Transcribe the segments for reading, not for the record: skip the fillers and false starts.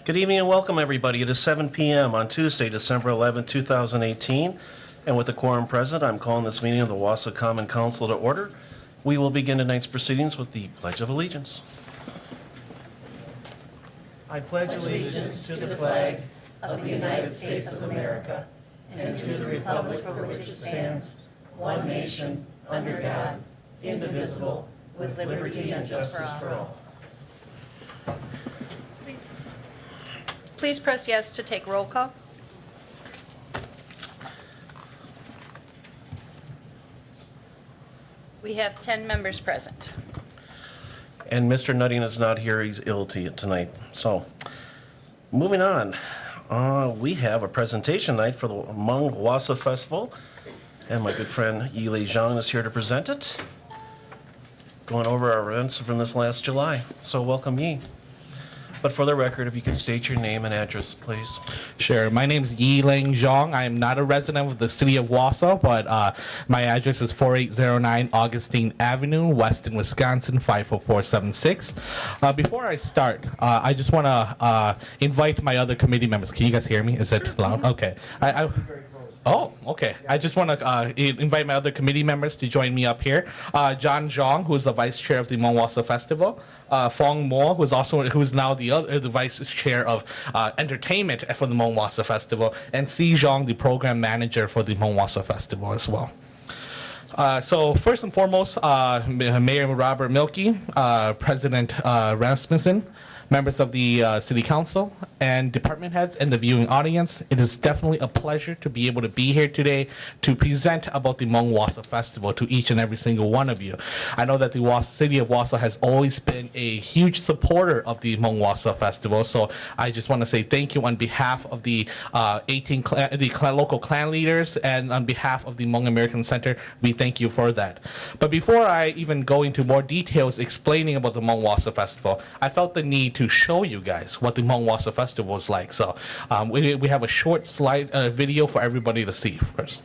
Good evening and welcome, everybody. It is 7 p.m. on Tuesday, December 11, 2018. And with the quorum present, I'm calling this meeting of the Wausau Common Council to order. We will begin tonight's proceedings with the Pledge of Allegiance. I pledge allegiance to the flag of the United States of America and to the republic for which it stands, one nation, under God, indivisible, with liberty and justice for all. Please press yes to take roll call. We have 10 members present. And Mr. Nutting is not here. He's ill tonight. So, moving on. We have a presentation night for the Hmong Wausau Festival. And my good friend Yi Lei Zhang is here to present it. Going over our events from this last July. So welcome, Yi. But for the record, if you could state your name and address, please. Sure. My name is Yi Lei Zhang. I am not a resident of the city of Wausau, but my address is 4809 Augustine Avenue, Weston, Wisconsin, 50476. Before I start, I just want to invite my other committee members. Can you guys hear me? Is it loud? Okay. Oh, okay. I just want to invite my other committee members to join me up here. John Zhang, who is the vice chair of the Hmong Wausau Festival. Fong Mo, who is now the vice chair of entertainment for the Hmong Wausau Festival, and Si Zhang, the program manager for the Hmong Wausau Festival as well. So first and foremost, Mayor Robert Milkey, President Rasmussen, members of the City Council, and department heads and the viewing audience. It is definitely a pleasure to be able to be here today to present about the Hmong Wausau Festival to each and every single one of you. I know that the City of Wausau has always been a huge supporter of the Hmong Wausau Festival, so I just want to say thank you on behalf of the local clan leaders and on behalf of the Hmong American Center. We thank you for that. But before I even go into more details explaining about the Hmong Wausau Festival, I felt the need to show you guys what the Hmong Wausau Festival is like. So we have a short slide video for everybody to see first.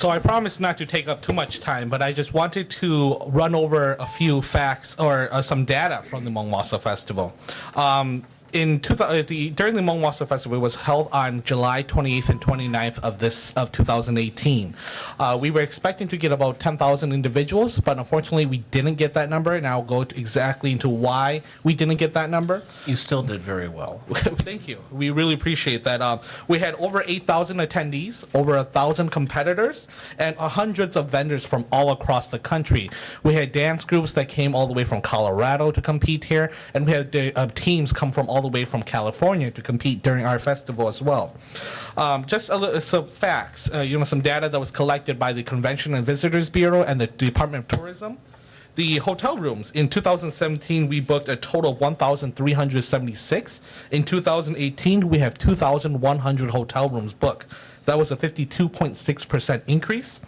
So I promise not to take up too much time, but I just wanted to run over a few facts or some data from the Hmong Wausau Festival. During the Hmong Wausau Festival, it was held on July 28th and 29th of 2018. We were expecting to get about 10,000 individuals, but unfortunately we didn't get that number, and I'll go exactly into why we didn't get that number. You still did very well. Thank you. We really appreciate that. We had over 8,000 attendees, over 1,000 competitors, and hundreds of vendors from all across the country. We had dance groups that came all the way from Colorado to compete here, and we had teams come from all the way from California to compete during our festival as well. Just some facts, some data that was collected by the Convention and Visitors Bureau and the Department of Tourism. The hotel rooms, in 2017, we booked a total of 1,376. In 2018, we have 2,100 hotel rooms booked. That was a 52.6% increase.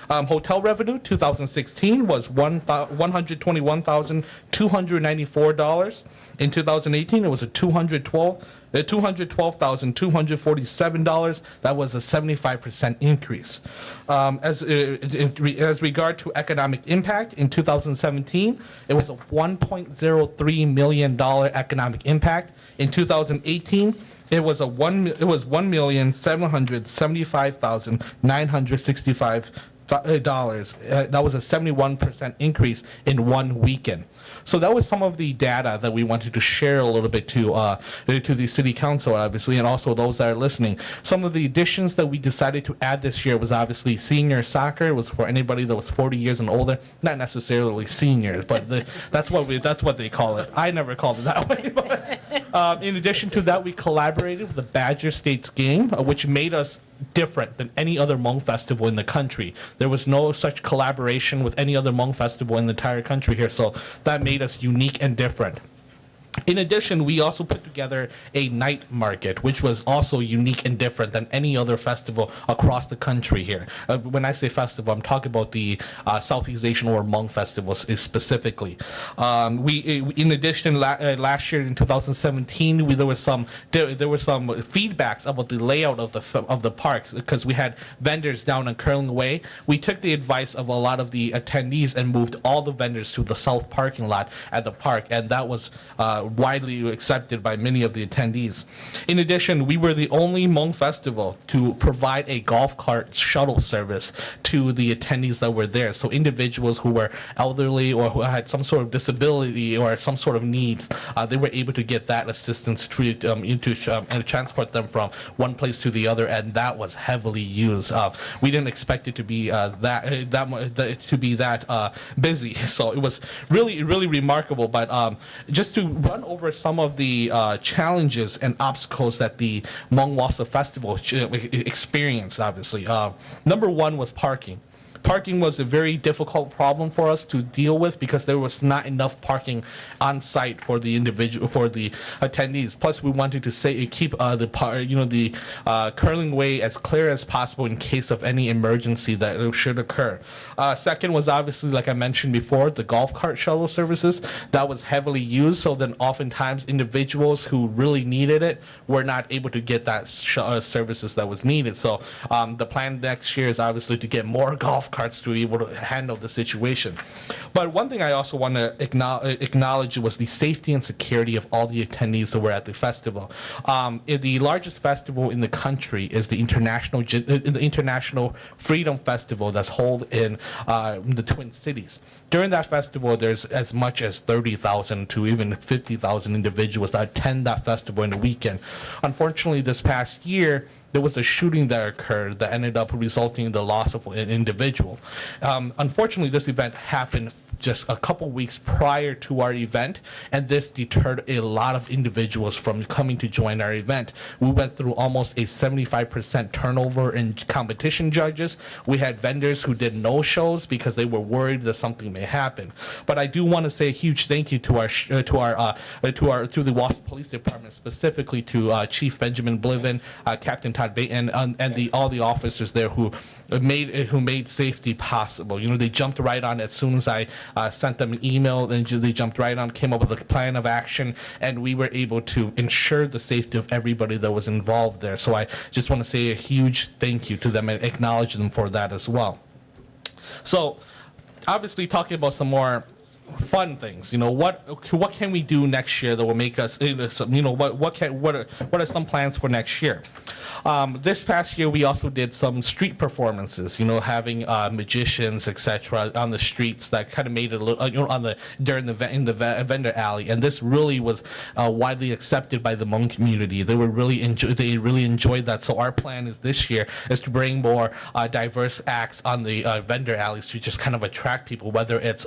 Hotel revenue, 2016, was $121,294. In 2018, it was a $212,247. That was a 75% increase. As regard to economic impact, in 2017, it was a $1.03 million economic impact. In 2018, it was $1,775,965. That was a 71% increase in one weekend. So that was some of the data that we wanted to share a little bit to the City Council, obviously, and also those that are listening. Some of the additions that we decided to add this year was obviously senior soccer. It was for anybody that was 40 years and older. Not necessarily seniors, but that's what they call it. I never called it that way. But, in addition to that, we collaborated with the Badger States game, which made us different than any other Hmong festival in the country. There was no such collaboration with any other Hmong festival in the entire country here, so that made us unique and different. In addition, we also put together a night market, which was also unique and different than any other festival across the country here. When I say festival, I'm talking about the Southeast Asian or Hmong festivals specifically. In addition, last year in 2017, there were some feedbacks about the layout of the parks, because we had vendors down in Curling Way. We took the advice of a lot of the attendees and moved all the vendors to the south parking lot at the park, and that was widely accepted by many of the attendees. In addition, we were the only Hmong festival to provide a golf cart shuttle service to the attendees that were there. So individuals who were elderly or who had some sort of disability or some sort of needs, they were able to get that assistance and transport them from one place to the other, and that was heavily used. We didn't expect it to be that busy, so it was really remarkable. But just to run over some of the challenges and obstacles that the Hmong Wausau Festival experienced, obviously. Number one was parking. Parking was a very difficult problem for us to deal with because there was not enough parking on site for the attendees. Plus, we wanted to keep the Curling Way as clear as possible in case of any emergency that should occur. Second was obviously, like I mentioned before, the golf cart shuttle services. That was heavily used, so then oftentimes individuals who really needed it were not able to get that services that was needed. So the plan next year is obviously to get more golf carts to be able to handle the situation. But one thing I also want to acknowledge was the safety and security of all the attendees that were at the festival. The largest festival in the country is the International Freedom Festival that's held in the Twin Cities. During that festival, there's as much as 30,000 to even 50,000 individuals that attend that festival in the weekend. Unfortunately, this past year, there was a shooting that occurred that ended up resulting in the loss of an individual. Unfortunately, this event happened just a couple weeks prior to our event, and this deterred a lot of individuals from coming to join our event. We went through almost a 75% turnover in competition judges. We had vendors who did no shows because they were worried that something may happen. But I do want to say a huge thank you to the Wausau Police Department, specifically to Chief Benjamin Bliven, Captain Todd Baton, and all the officers there who made safety possible. They jumped right on as soon as I sent them an email, and they jumped right on, came up with a plan of action, and we were able to ensure the safety of everybody that was involved there. So I just want to say a huge thank you to them and acknowledge them for that as well. So obviously talking about some more fun things, what can we do next year that will make us, what are some plans for next year? This past year we also did some street performances, having magicians, etc., on the streets that kind of made it a little, in the vendor alley, and this really was widely accepted by the Hmong community. They really enjoyed that. So our plan is this year is to bring more diverse acts on the vendor alleys to just kind of attract people, whether it's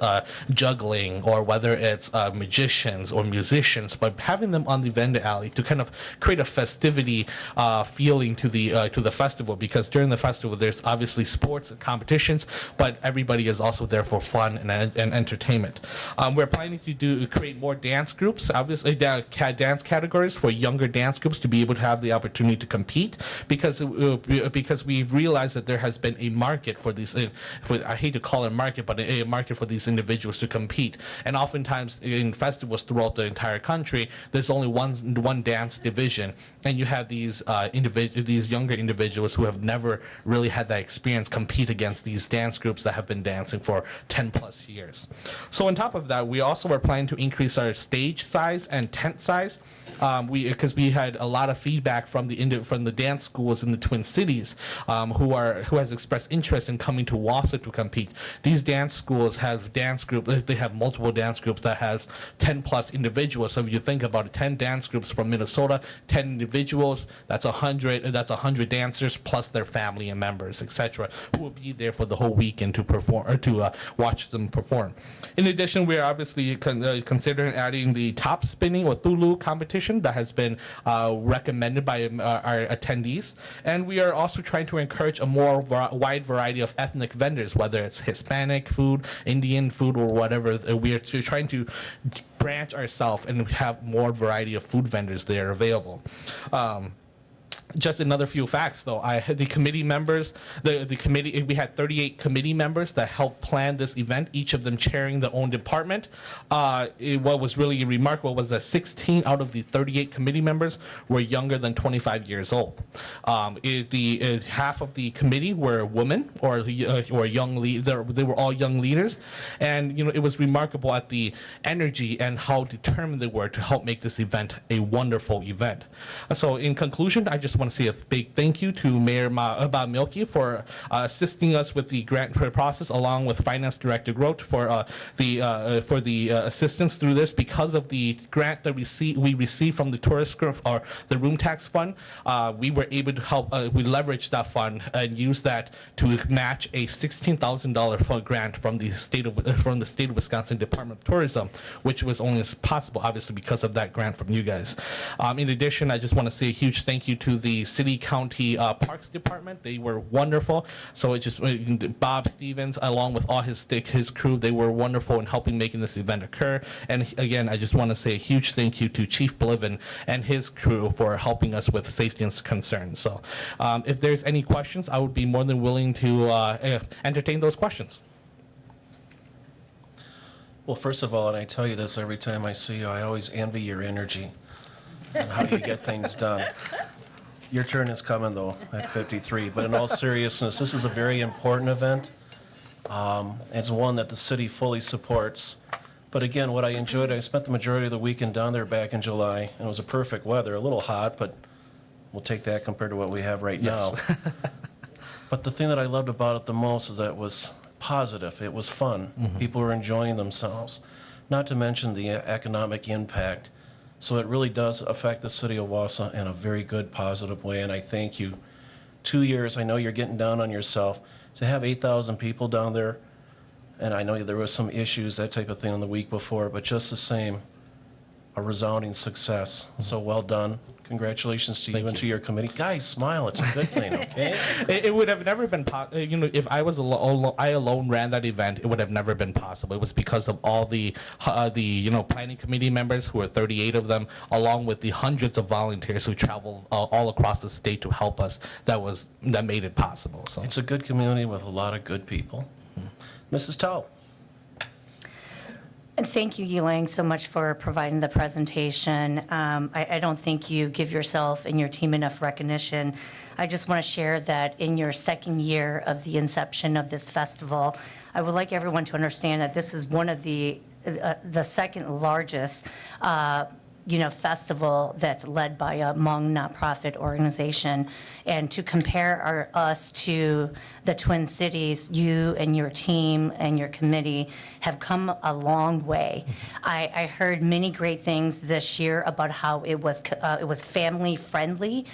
juggling or whether it's magicians or musicians, but having them on the vendor alley to kind of create a festivity feeling to the festival, because during the festival there's obviously sports and competitions, but everybody is also there for fun and entertainment. We're planning to create more dance groups, obviously dance categories for younger dance groups to be able to have the opportunity to compete, because we've realized that there has been a market for these, I hate to call it a market, but a market for these individuals to compete. And oftentimes in festivals throughout the entire country, there's only one dance division, and you have these younger individuals who have never really had that experience compete against these dance groups that have been dancing for 10 plus years. So on top of that, we also are planning to increase our stage size and tent size, because we had a lot of feedback from the dance schools in the Twin Cities, who has expressed interest in coming to Wausau to compete. These dance schools have dance groups. They have multiple dance groups that has 10 plus individuals. So if you think about it, 10 dance groups from Minnesota, 10 individuals, that's 100 dancers plus their family and members, etc., who will be there for the whole weekend to perform, or to watch them perform. In addition, we are obviously considering adding the top spinning or Thulu competition that has been recommended by our attendees, and we are also trying to encourage a more wide variety of ethnic vendors, whether it's Hispanic food, Indian food, or whatever. We are trying to branch ourselves and have more variety of food vendors there available. Just another few facts, though. The committee members, the committee, we had 38 committee members that helped plan this event, each of them chairing their own department. What was really remarkable was that 16 out of the 38 committee members were younger than 25 years old. Half of the committee were women or young they were all young leaders, and it was remarkable at the energy and how determined they were to help make this event a wonderful event. So in conclusion, I just want to say a big thank you to Mayor Bob Milky for assisting us with the grant process, along with Finance Director Grote for the assistance through this. Because of the grant that we received from the tourist or the room tax fund, we were able to help. We leveraged that fund and used that to match a $16,000 grant from the state of Wisconsin Department of Tourism, which was only possible obviously because of that grant from you guys. In addition, I just want to say a huge thank you to the City County Parks Department. They were wonderful. So it just Bob Stevens, along with all his crew, they were wonderful in helping making this event occur. And again, I just want to say a huge thank you to Chief Bliven and his crew for helping us with safety and concerns. So if there's any questions, I would be more than willing to entertain those questions. Well, first of all, and I tell you this every time I see you, I always envy your energy and how you get things done. Your turn is coming, though, at 53. But in all seriousness, this is a very important event. It's one that the city fully supports. But again, what I enjoyed, I spent the majority of the weekend down there back in July, and it was a perfect weather. A little hot, but we'll take that compared to what we have right now. But the thing that I loved about it the most is that it was positive. It was fun. Mm-hmm. People were enjoying themselves. Not to mention the economic impact. So it really does affect the city of Wausau in a very good, positive way, and I thank you. 2 years, I know you're getting down on yourself. To have 8,000 people down there, and I know there was some issues, that type of thing, on the week before, but just the same, a resounding success. So well done. Congratulations to you and to your committee. Guys, smile. It's a good thing, okay? It would have never been possible. If I was I alone ran that event, it would have never been possible. It was because of all the planning committee members, who are 38 of them, along with the hundreds of volunteers who traveled all across the state to help us. That made it possible. So it's a good community with a lot of good people. Mm-hmm. Mrs. Tao. And thank you, Yilang, so much for providing the presentation. I don't think you give yourself and your team enough recognition. I just want to share that in your second year of the inception of this festival, I would like everyone to understand that this is one of the second largest festival that's led by a Hmong nonprofit organization. And to compare us to the Twin Cities, you and your team and your committee have come a long way. I heard many great things this year about how it was family friendly.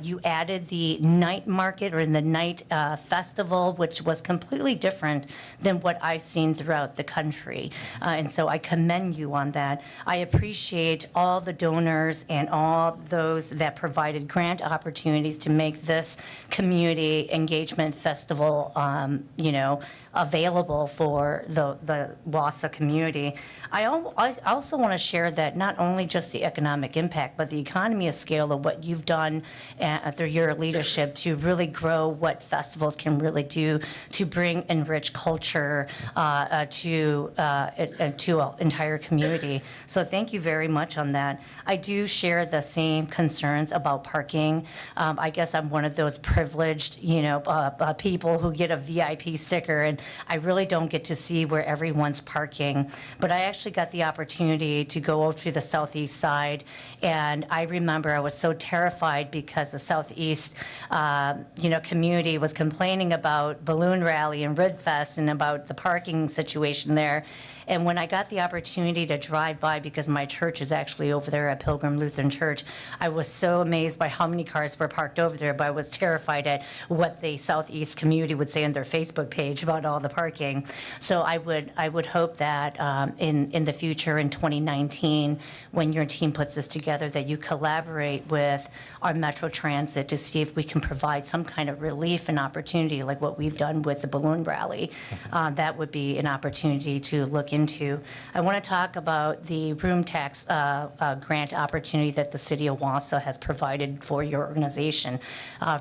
You added the night market or the night festival, which was completely different than what I've seen throughout the country. And so I commend you on that. I appreciate all the donors and all those that provided grant opportunities to make this community engagement festival, available for the Wausau community. I also want to share that not only just the economic impact, but the economy of scale of what you've done through your leadership to really grow what festivals can really do to bring enriched culture to an entire community. So thank you very much on that. I do share the same concerns about parking. I guess I'm one of those privileged, people who get a VIP sticker, and I really don't get to see where everyone's parking. But I actually got the opportunity to go over to the southeast side, and I remember I was so terrified because the southeast, community was complaining about Balloon Rally and Rid Fest and about the parking situation there. And when I got the opportunity to drive by, because my church is actually over there at Pilgrim Lutheran Church, I was so amazed by how many cars were parked over there, but I was terrified at what the Southeast community would say on their Facebook page about all the parking. So I would hope that in the future, in 2019, when your team puts this together, that you collaborate with our Metro Transit to see if we can provide some kind of relief and opportunity like what we've done with the Balloon Rally. That would be an opportunity to look into. I want to talk about the room tax grant opportunity that the city of Wausau has provided for your organization.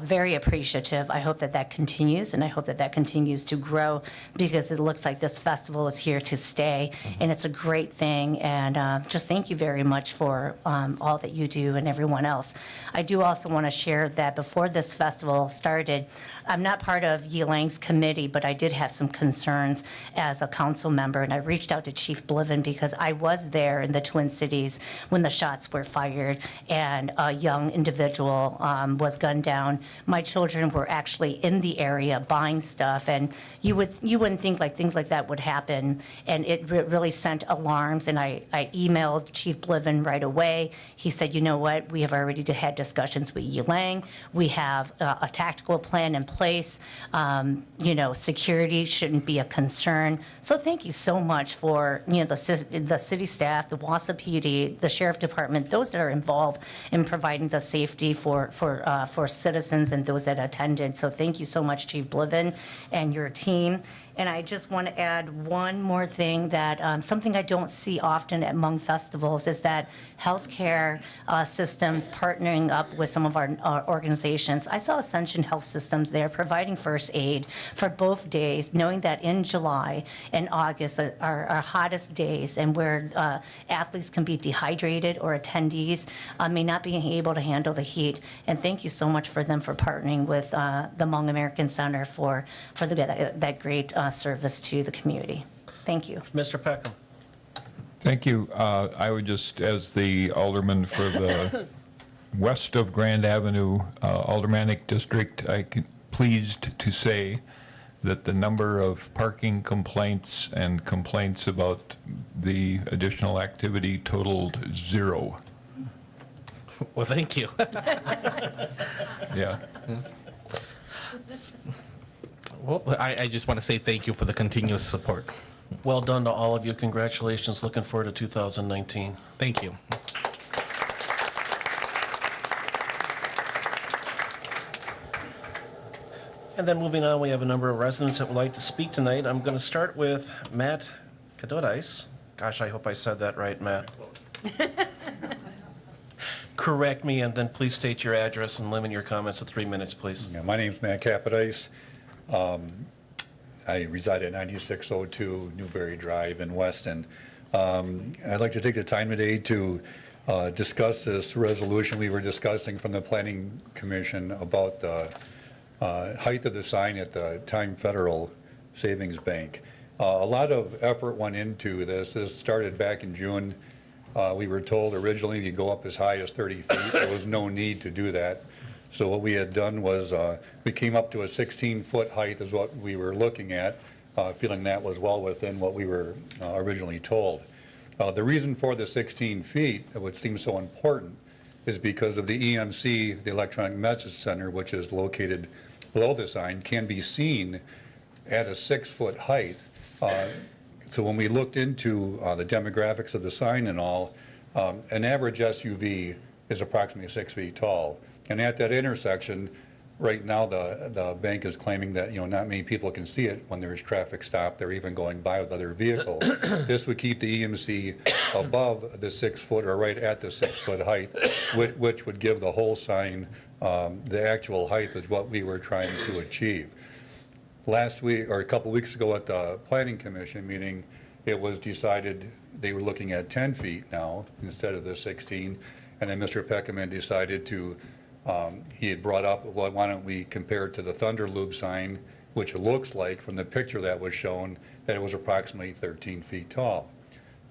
Very appreciative. I hope that that continues, and I hope that that continues to grow, because it looks like this festival is here to stay, and it's a great thing. And just thank you very much for all that you do and everyone else. I do also want to share that before this festival started, I'm not part of Yilang's committee, but I did have some concerns as a council member, and I reached out to Chief Bliven because I was there in the Twin Cities when the shots were fired and a young individual was gunned down. My children were actually in the area buying stuff, and you wouldn't think like things like that would happen, and it really sent alarms. And I emailed Chief Bliven right away. He said, you know what, we have already had discussions with Yilang. We have a tactical plan in place. Security shouldn't be a concern. So thank you so much for the city staff, the Wausau PD, the Sheriff Department, those that are involved in providing the safety for citizens and those that attended. So thank you so much, Chief Bliven and your team. And I just want to add one more thing that something I don't see often at Hmong festivals is that healthcare systems partnering up with some of our organizations. I saw Ascension Health Systems there providing first aid for both days, knowing that in July and August are our hottest days, and where athletes can be dehydrated or attendees may not be able to handle the heat. And thank you so much for them for partnering with the Hmong American Center for that great service to the community. Thank you. Mr. Peckham. Thank you. I would just, as the alderman for the west of Grand Avenue Aldermanic District, I'm pleased to say that the number of parking complaints and complaints about the additional activity totaled 0. Well, thank you. Yeah. Well, I just want to say thank you for the continuous support. Well done to all of you. Congratulations. Looking forward to 2019. Thank you. And then moving on, we have a number of residents that would like to speak tonight. I'm going to start with Matt Kadodais. Gosh, I hope I said that right, Matt. Correct me, and then please state your address and limit your comments to 3 minutes, please. Yeah, my name's Matt Capadise. I reside at 9602 Newberry Drive in Weston. I'd like to take the time today to discuss this resolution we were discussing from the Planning Commission about the height of the sign at the Time Federal Savings Bank. A lot of effort went into this. This started back in June. We were told originally you go up as high as 30 feet. There was no need to do that. So what we had done was we came up to a 16-foot height is what we were looking at, feeling that was well within what we were originally told. The reason for the 16 feet, which seems so important, is because of the EMC, the Electronic Message Center, which is located below the sign, can be seen at a 6-foot height. So when we looked into the demographics of the sign and all, an average SUV is approximately 6 feet tall. And at that intersection, right now, the bank is claiming that, not many people can see it when there's traffic stop. They're even going by with other vehicles. This would keep the EMC above the 6 foot or right at the 6 foot height, which would give the whole sign the actual height is what we were trying to achieve. Last week, or a couple weeks ago at the Planning Commission meeting, it was decided they were looking at 10 feet now instead of the 16. And then Mr. Peckerman decided to, he had brought up, well, why don't we compare it to the Thunder Loop sign, which it looks like from the picture that was shown that it was approximately 13 feet tall.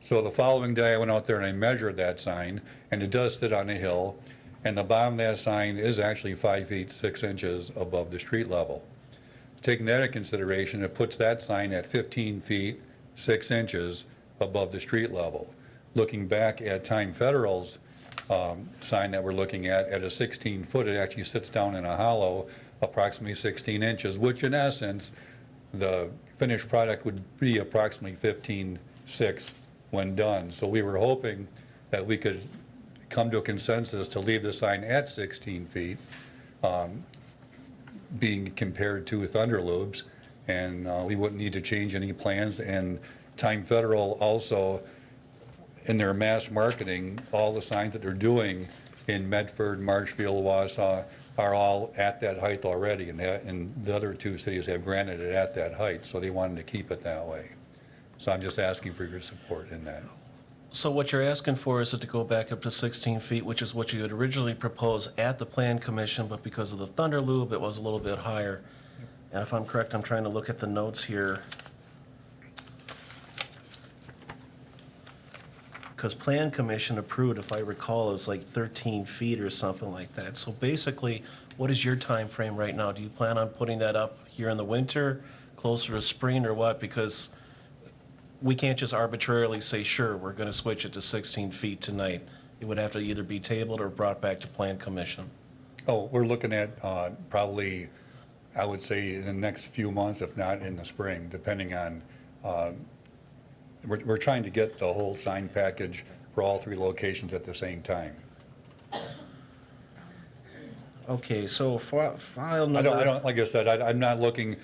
So the following day I went out there and I measured that sign, and it does sit on a hill, and the bottom of that sign is actually 5 feet 6 inches above the street level. Taking that into consideration, it puts that sign at 15 feet 6 inches above the street level. Looking back at Time Federal's sign that we're looking at a 16 foot, it actually sits down in a hollow approximately 16 inches, which in essence, the finished product would be approximately 15.6 when done. So we were hoping that we could come to a consensus to leave the sign at 16 feet, being compared to Thunder Loops, and we wouldn't need to change any plans. And Time Federal also, in their mass marketing, all the signs that they're doing in Medford, Marshfield, Wausau are all at that height already, and the other two cities have granted it at that height, so they wanted to keep it that way. So I'm just asking for your support in that. So what you're asking for is it to go back up to 16 feet, which is what you had originally proposed at the Plan Commission, but because of the Thunder Loop, it was a little bit higher. And if I'm correct, I'm trying to look at the notes here. Because Plan Commission approved, if I recall, it was like 13 feet or something like that. So basically, what is your time frame right now? Do you plan on putting that up here in the winter, closer to spring, or what? Because we can't just arbitrarily say, sure, we're going to switch it to 16 feet tonight. It would have to either be tabled or brought back to Plan Commission. Oh, we're looking at probably, I would say, in the next few months, if not in the spring, depending on, we're trying to get the whole sign package for all 3 locations at the same time. Okay, so file I number. don't, like I said, I'm not looking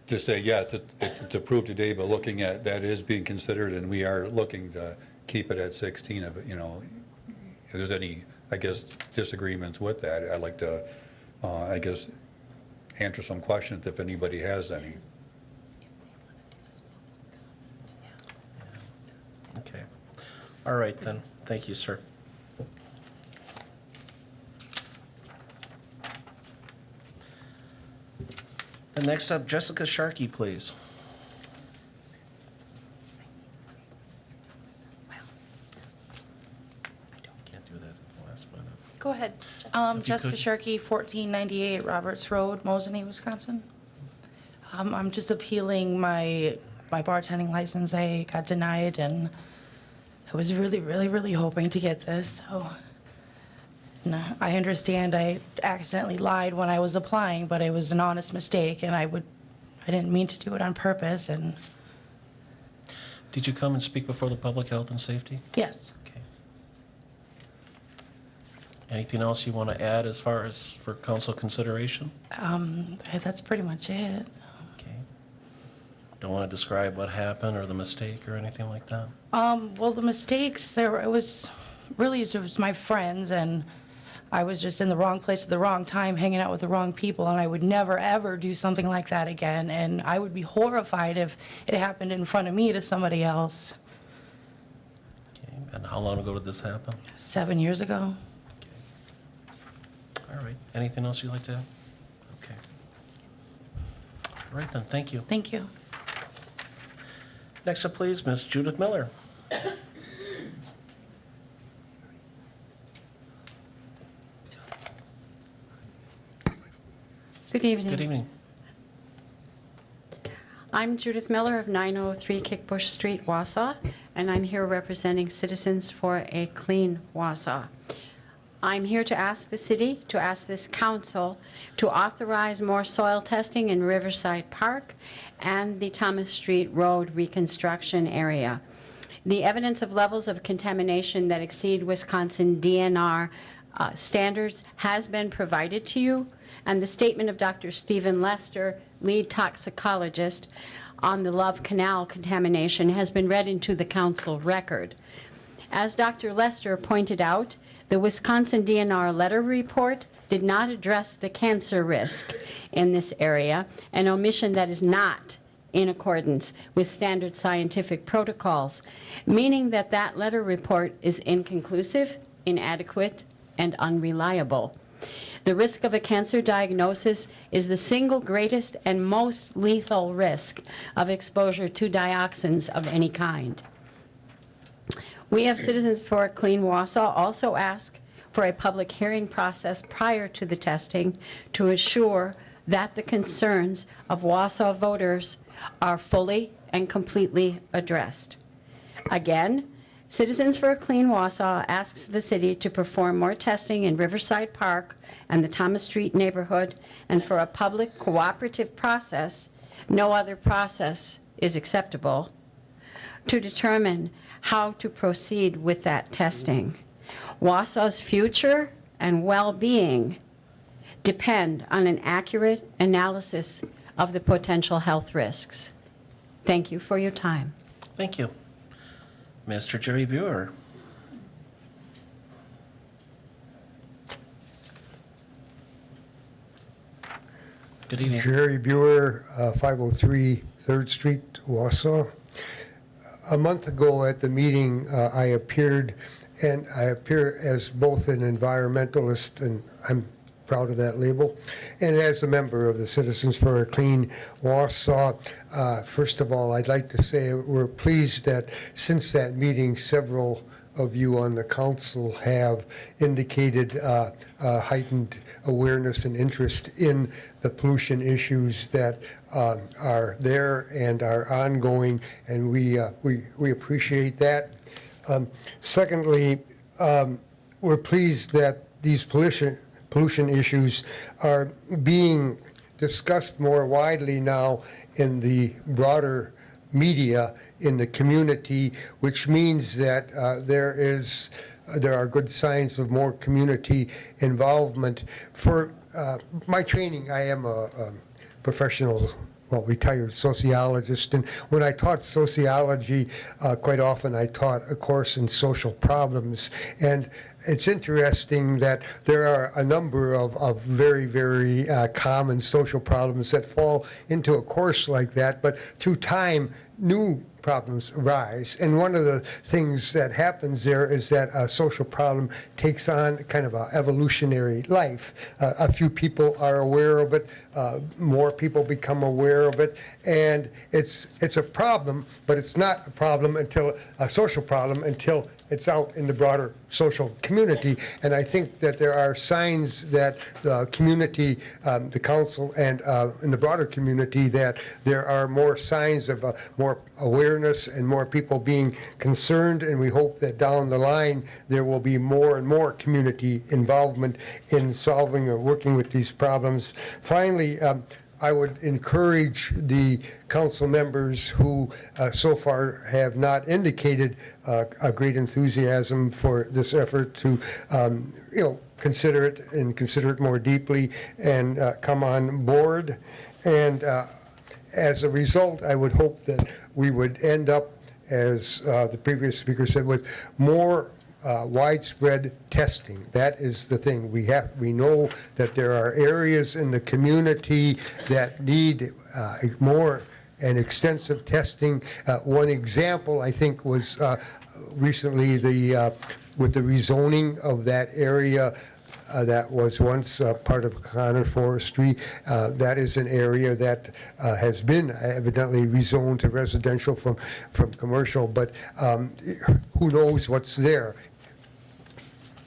to say, yeah, it's approved today, but looking at, that is being considered, and we are looking to keep it at 16 of it, if there's any, I guess, disagreements with that, I'd like to, I guess, answer some questions if anybody has any. Okay. All right, then. Thank you, sir. And next up, Jessica Sharkey, please. Can't do that at the last minute. Go ahead. If you Jessica could. Sharkey, 1498 Roberts Road, Mosinee, Wisconsin. I'm just appealing my bartending license. I got denied, and I was really hoping to get this. So, no, I understand I accidentally lied when I was applying, but it was an honest mistake, and I didn't mean to do it on purpose. And Did you come and speak before the Public Health and Safety? yes, Okay. Anything else you want to add as far as for council consideration? that's pretty much it. Okay. Don't want to describe what happened or the mistake or anything like that? Well, the mistakes, it was my friends, and I was just in the wrong place at the wrong time, hanging out with the wrong people, and I would never, ever do something like that again. And I would be horrified if it happened in front of me to somebody else. And how long ago did this happen? 7 years ago. All right. Anything else you'd like to add? Okay. All right then, thank you. Thank you. Next up, please, Ms. Judith Miller. Good evening. Good evening. I'm Judith Miller of 903 Kickbush Street, Wausau, and I'm here representing Citizens for a Clean Wausau. I'm here to ask the city, to ask this council, to authorize more soil testing in Riverside Park and the Thomas Street Road reconstruction area. The evidence of levels of contamination that exceed Wisconsin DNR standards has been provided to you, and the statement of Dr. Stephen Lester, lead toxicologist, on the Love Canal contamination has been read into the council record. As Dr. Lester pointed out, the Wisconsin DNR letter report did not address the cancer risk in this area, an omission that is not in accordance with standard scientific protocols, meaning that that letter report is inconclusive, inadequate, and unreliable. The risk of a cancer diagnosis is the single greatest and most lethal risk of exposure to dioxins of any kind. We have Citizens for a Clean Wausau also ask for a public hearing process prior to the testing to assure that the concerns of Wausau voters are fully and completely addressed. Again, Citizens for a Clean Wausau asks the city to perform more testing in Riverside Park and the Thomas Street neighborhood, and for a public cooperative process, no other process is acceptable, to determine how to proceed with that testing. Wausau's future and well-being depend on an accurate analysis of the potential health risks. Thank you for your time. Thank you. Mr. Jerry Buer. Good evening. Jerry Buer, 503 3rd Street, Wausau. A month ago at the meeting, I appeared, and I appear as both an environmentalist, and I'm proud of that label, and as a member of the Citizens for a Clean Wausau. First of all, I'd like to say we're pleased that since that meeting, several of you on the council have indicated heightened awareness and interest in the pollution issues that are there and are ongoing, and we appreciate that. Secondly, we're pleased that these pollution issues are being discussed more widely now in the broader media in the community, which means that there are good signs of more community involvement. For my training, I am a professional, retired sociologist, and when I taught sociology, quite often I taught a course in social problems, and it's interesting that there are a number of very, very common social problems that fall into a course like that, but through time, new problems arise. And one of the things that happens there is that a social problem takes on kind of an evolutionary life. A few people are aware of it, more people become aware of it, and it's a problem, but it's not a problem until a social problem until it's out in the broader social community. And I think that there are signs that the community, the council, and in the broader community, that there are more signs of more awareness and more people being concerned. And we hope that down the line there will be more and more community involvement in solving or working with these problems. Finally, I would encourage the council members who so far have not indicated a great enthusiasm for this effort to, consider it more deeply and come on board. And as a result, I would hope that we would end up, as the previous speaker said, with more widespread testing. That is the thing. We know that there are areas in the community that need more and extensive testing. One example, I think, was recently, with the rezoning of that area that was once part of Connor Forestry, that is an area that has been evidently rezoned to residential from commercial, but who knows what's there?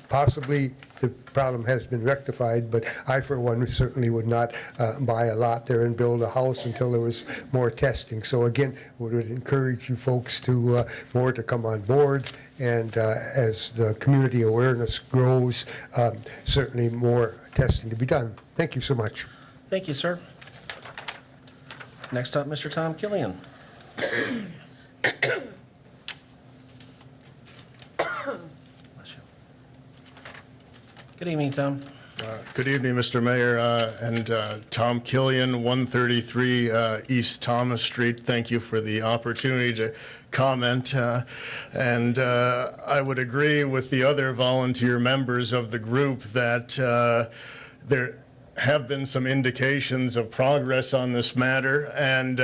Possibly the problem has been rectified, but I, for one, certainly would not buy a lot there and build a house until there was more testing. So again, would encourage you folks to more to come on board, and as the community awareness grows, certainly more testing to be done. Thank you so much. Thank you, sir. Next up, Mr. Tom Killian. Bless you. Good evening, Tom. Good evening, Mr. Mayor, and Tom Killian, 133 East Thomas Street. Thank you for the opportunity to comment. And I would agree with the other volunteer members of the group that there have been some indications of progress on this matter, and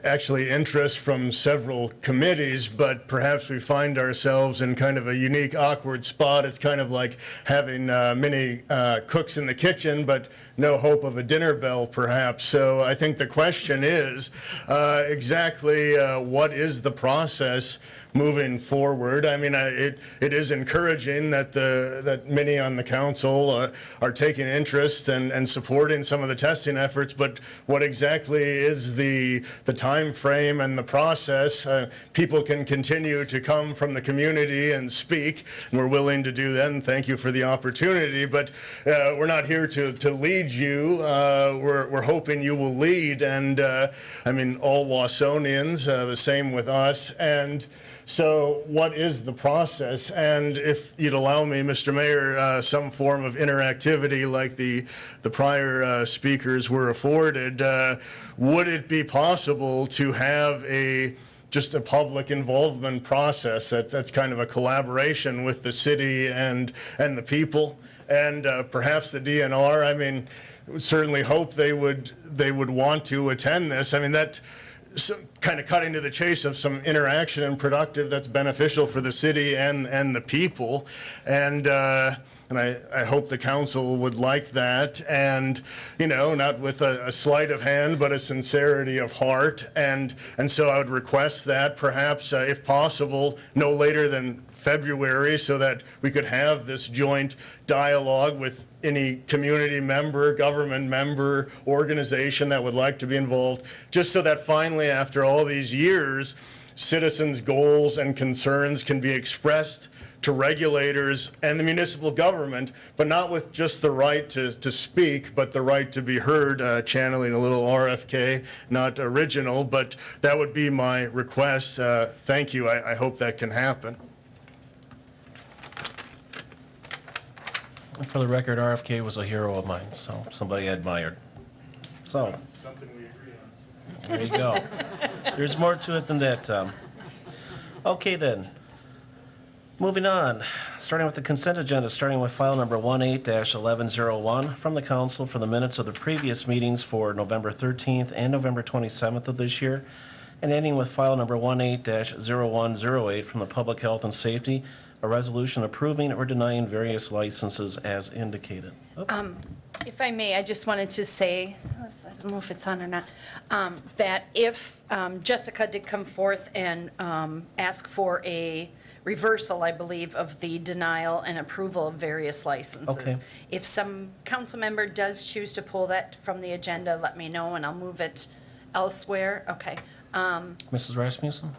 actually interest from several committees, but perhaps we find ourselves in kind of a unique, awkward spot. It's kind of like having many cooks in the kitchen, but no hope of a dinner bell, perhaps. So I think the question is exactly what is the process moving forward? I mean, it is encouraging that that many on the council are taking interest and supporting some of the testing efforts, but what exactly is the time frame and the process? People can continue to come from the community and speak, and we're willing to do that, and thank you for the opportunity, but we're not here to lead you. We're hoping you will lead, and I mean, all Wausonians, the same with us, and so what is the process? And if you'd allow me, Mr. Mayor, some form of interactivity like the prior speakers were afforded, would it be possible to have just a public involvement process that's kind of a collaboration with the city and the people, and perhaps the DNR? I mean, certainly hope they would want to attend this. I mean, that kind of cutting to the chase of some interaction and productive that's beneficial for the city and the people, and I hope the council would like that, and you know, not with a sleight of hand, but a sincerity of heart, and so I would request that perhaps, if possible, no later than February, so that we could have this joint dialogue with any community member, government member, organization that would like to be involved, just so that finally, after all these years, citizens' goals and concerns can be expressed to regulators and the municipal government, but not with just the right to speak, but the right to be heard, channeling a little RFK, not original, but that would be my request. Thank you. I hope that can happen. For the record, RFK was a hero of mine, so somebody I admired. So, Something we agree on. there you go. There's more to it than that, Tom. Okay, then. Moving on, starting with the consent agenda, starting with file number 18-1101 from the council for the minutes of the previous meetings for November 13th and November 27th of this year, and ending with file number 18-0108 from the Public Health and Safety, a resolution approving or denying various licenses as indicated. If I may, I just wanted to say, I don't know if it's on or not, that if Jessica did come forth and ask for a reversal, I believe, of the denial and approval of various licenses. Okay. If some council member does choose to pull that from the agenda, let me know and I'll move it elsewhere. Okay. Mrs. Rasmussen?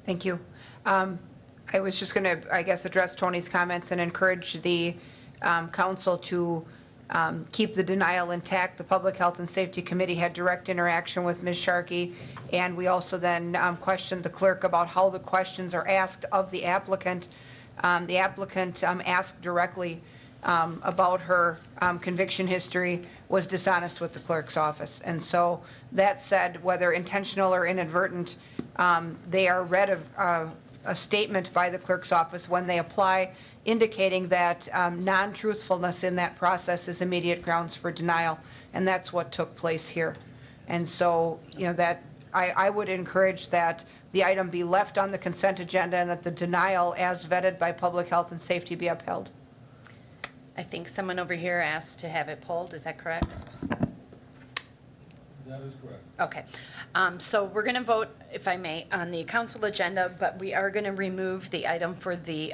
Thank you. I was just going to, I guess, address Tony's comments and encourage the council to keep the denial intact. The Public Health and Safety Committee had direct interaction with Ms. Sharkey, and we also then questioned the clerk about how the questions are asked of the applicant. The applicant asked directly about her conviction history, was dishonest with the clerk's office. And so that said, whether intentional or inadvertent, they are read a statement by the clerk's office when they apply, indicating that non-truthfulness in that process is immediate grounds for denial, and that's what took place here. And so, you know, that I would encourage that the item be left on the consent agenda and that the denial as vetted by public health and safety be upheld. I think someone over here asked to have it pulled, is that correct? That is correct. Okay, so we're going to vote, if I may, on the council agenda, but we are going to remove the item for the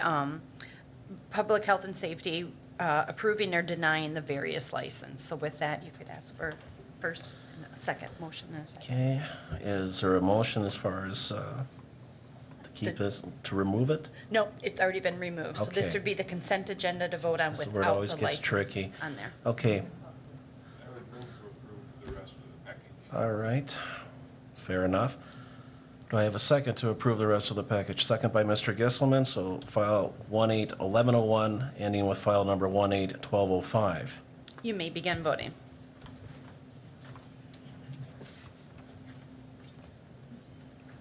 public health and safety approving or denying the various license. So with that, you could ask for first and a second motion and a second. Okay, is there a motion as far as to keep this, to remove it? No, it's already been removed. So this Okay. would be the consent agenda to vote on This is without where it the always license gets tricky. on there. Okay, I would move to approve the rest of the package. all right, fair enough. Do I have a second to approve the rest of the package? Second by Mr. Gisselman, so file 181101, ending with file number 181205. You may begin voting.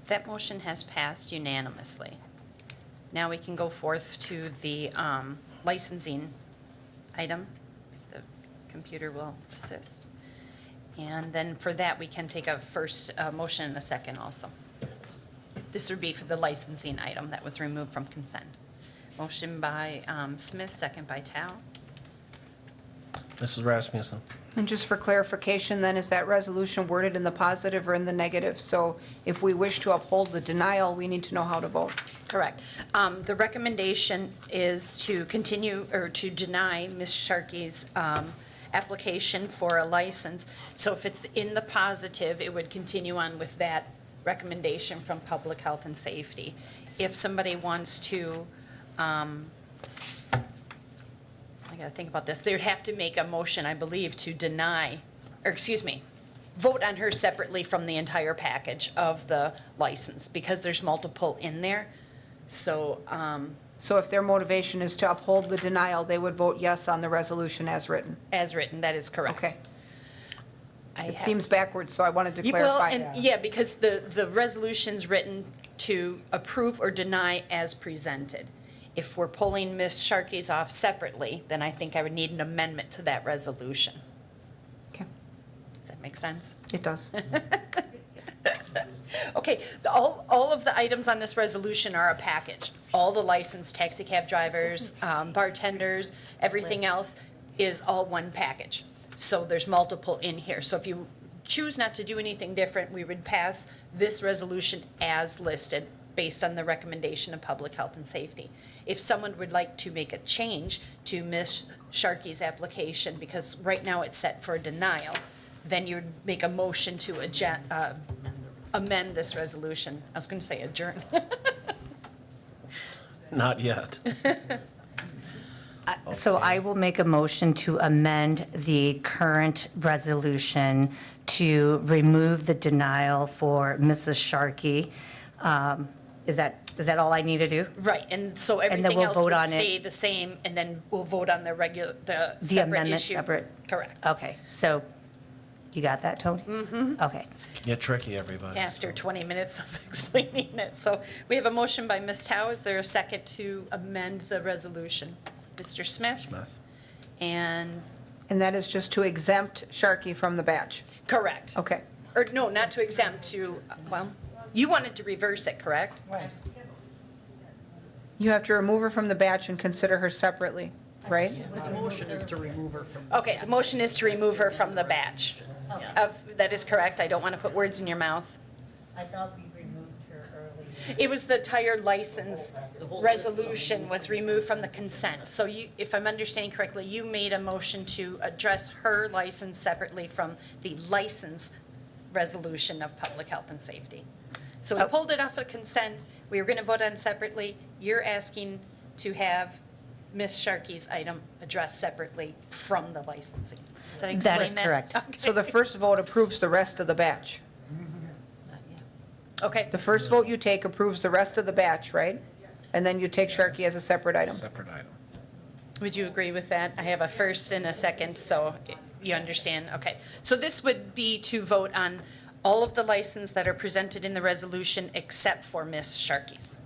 That motion has passed unanimously. Now we can go forth to the licensing item, if the computer will assist. And then for that, we can take a first motion and a second also. This would be for the licensing item that was removed from consent. Motion by Smith, second by Tao. Mrs. Rasmussen? And just for clarification, then, is that resolution worded in the positive or in the negative? So if we wish to uphold the denial, we need to know how to vote. Correct. The recommendation is to continue, or to deny Ms. Sharkey's application for a license. So if it's in the positive, it would continue on with that recommendation from Public Health and Safety. If somebody wants to, I gotta think about this, they'd have to make a motion, I believe, to deny, or excuse me, vote on her separately from the entire package of the license, because there's multiple in there. So, So if their motivation is to uphold the denial, they would vote yes on the resolution as written. as written, that is correct. Okay. I It have- seems backwards, so I wanted to Well, clarify. and, yeah, because the resolution's written to approve or deny as presented. If we're pulling Ms. Sharkey's off separately, then I think I would need an amendment to that resolution. Okay, Does that make sense? it does. Okay, all of the items on this resolution are a package. All the licensed taxi cab drivers, bartenders, everything else is all one package. So there's multiple in here. So if you choose not to do anything different, we would pass this resolution as listed based on the recommendation of Public Health and Safety. If someone would like to make a change to Ms. Sharkey's application, because right now it's set for a denial, then you would make a motion to amend this resolution. I was going to say adjourn. Not yet. So I will make a motion to amend the current resolution to remove the denial for Mrs. Sharkey. Is that all I need to do? Right, and so then everything we'll else vote would on it. stay the same, and then we'll vote on the The separate amendment issue. separate? Correct. Okay, so you got that, Tony? Mm-hmm. Okay. Get tricky, everybody. After 20 minutes of explaining it. So we have a motion by Ms. Tao. Is there a second to amend the resolution? Mr. Smith? Smith? And, And that is just to exempt Sharkey from the batch. correct. Okay. Or no, not to exempt, to, well, you wanted to reverse it, correct? You have to remove her from the batch and consider her separately, right? Okay, the motion is to remove her from the batch. That is correct. I don't want to put words in your mouth. I thought we removed her earlier. It was the entire license resolution was removed from the consent. So you, if I'm understanding correctly, you made a motion to address her license separately from the license resolution of Public Health and Safety. So we pulled it off of consent. We were going to vote on separately. You're asking to have Ms. Sharkey's item addressed separately from the licensing. Did I explain That is correct. Okay. So the first vote approves the rest of the batch. Okay, The first vote you take approves the rest of the batch, right? And then you take Sharkey as a separate item. Separate item. would you agree with that? I have a first and a second, so you understand? Okay. So this would be to vote on all of the license that are presented in the resolution except for Ms. Sharkey's.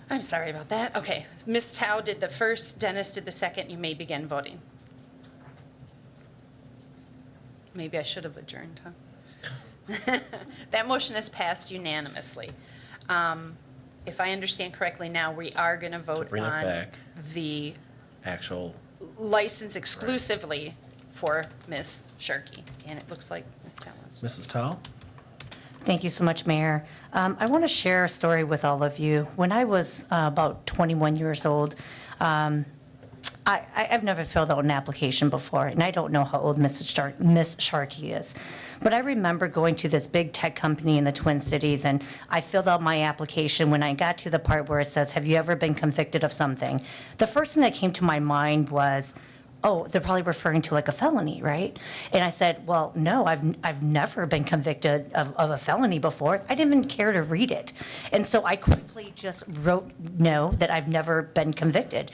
I'm sorry about that. Okay. Ms. Tao did the first, Dennis did the second. You may begin voting. Maybe I should have adjourned, huh? That motion is passed unanimously. If I understand correctly now, we are going to vote bring it on back. the Actual, license exclusively for Ms. Sharkey. And it looks like Ms. Collins. Mrs. Towle? Thank you so much, Mayor. I want to share a story with all of you. When I was about 21 years old, I've never filled out an application before, and I don't know how old Miss Sharkey is. But I remember going to this big tech company in the Twin Cities, and I filled out my application. When I got to the part where it says, have you ever been convicted of something? The first thing that came to my mind was, oh, they're probably referring to like a felony, right? And I said, well, no, I've never been convicted of a felony before. I didn't even care to read it. And so I quickly just wrote no, that I've never been convicted.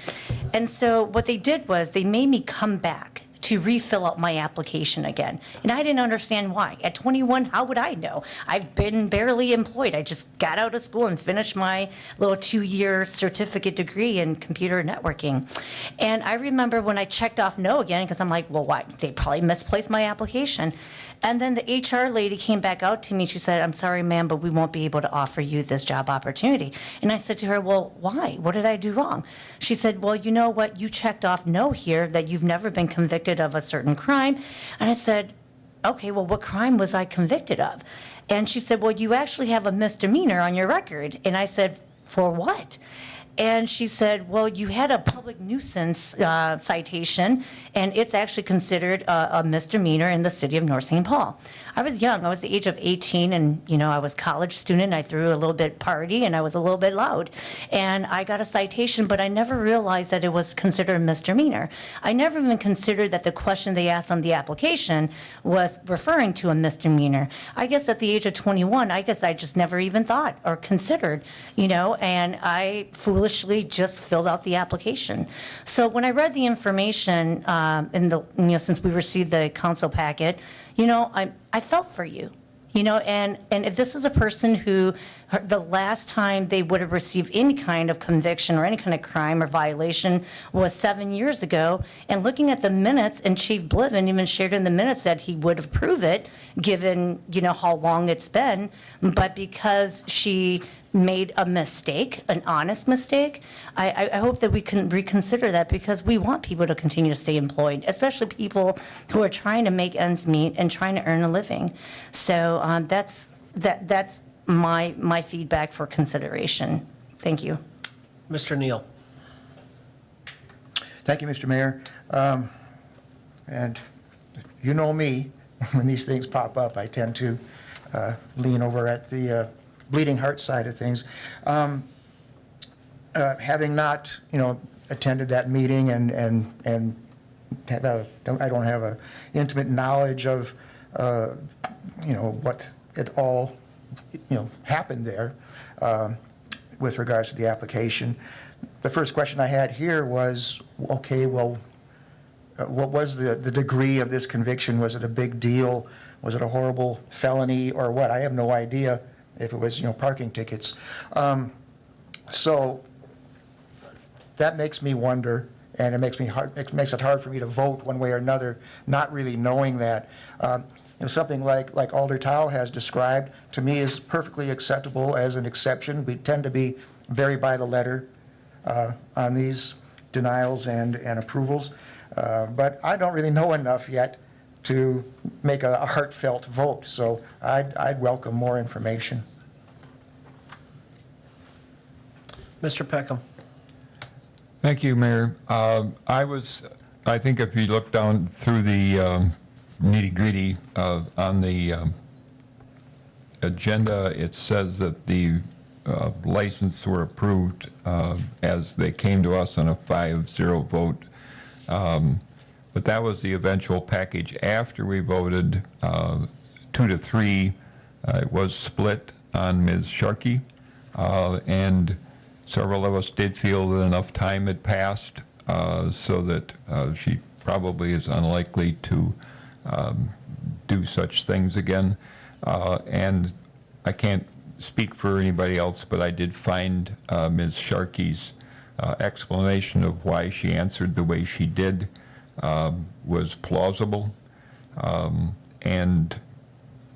And so what they did was they made me come back to refill out my application again. And I didn't understand why. At 21, how would I know? I've been barely employed. I just got out of school and finished my little 2-year certificate degree in computer networking. And I remember when I checked off no again, because I'm like, well, why? They probably misplaced my application. And then the HR lady came back out to me. She said, I'm sorry, ma'am, but we won't be able to offer you this job opportunity. And I said to her, well, why? What did I do wrong? She said, well, you know what? You checked off no here, that you've never been convicted of a certain crime. And I said, okay, well, what crime was I convicted of? And she said, well, you actually have a misdemeanor on your record. And I said, for what? And she said, well, you had a public nuisance citation, and it's actually considered a misdemeanor in the city of North St. Paul. I was young. I was the age of 18, and, you know, I was a college student. I threw a little bit party, and I was a little bit loud. And I got a citation, but I never realized that it was considered a misdemeanor. I never even considered that the question they asked on the application was referring to a misdemeanor. I guess at the age of 21, I guess I just never even thought or considered, you know, and I foolishly just filled out the application. So when I read the information in the, you know, since we received the council packet, you know, I felt for you. You know, and if this is a person who, the last time they would have received any kind of conviction or any kind of crime or violation was 7 years ago, and looking at the minutes, and Chief Bliven even shared in the minutes that he would approve it, given, you know, how long it's been, but because she made a mistake, an honest mistake, I hope that we can reconsider that, because we want people to continue to stay employed, especially people who are trying to make ends meet and trying to earn a living. So that's my feedback for consideration. Thank you. Mr. Neal? Thank you, Mr. Mayor. And you know me, when these things pop up, I tend to lean over at the bleeding heart side of things. Having not, you know, attended that meeting and I don't have a intimate knowledge of, you know, what it all, you know, happened there with regards to the application. The first question I had here was, okay, well, what was the degree of this conviction? Was it a big deal? Was it a horrible felony or what? I have no idea if it was, you know, parking tickets. So that makes me wonder, and it makes it hard for me to vote one way or another, not really knowing that. You know, something like Alder Tao has described, to me, is perfectly acceptable as an exception. We tend to be very by the letter on these denials and approvals. But I don't really know enough yet to make a heartfelt vote, so I'd welcome more information. Mr. Peckham? Thank you, Mayor. I think if you look down through the nitty-gritty on the agenda, it says that the license were approved as they came to us on a 5-0 vote. But that was the eventual package after we voted 2-3. It was split on Ms. Sharkey, and several of us did feel that enough time had passed so that she probably is unlikely to do such things again. And I can't speak for anybody else, but I did find Ms. Sharkey's explanation of why she answered the way she did was plausible. And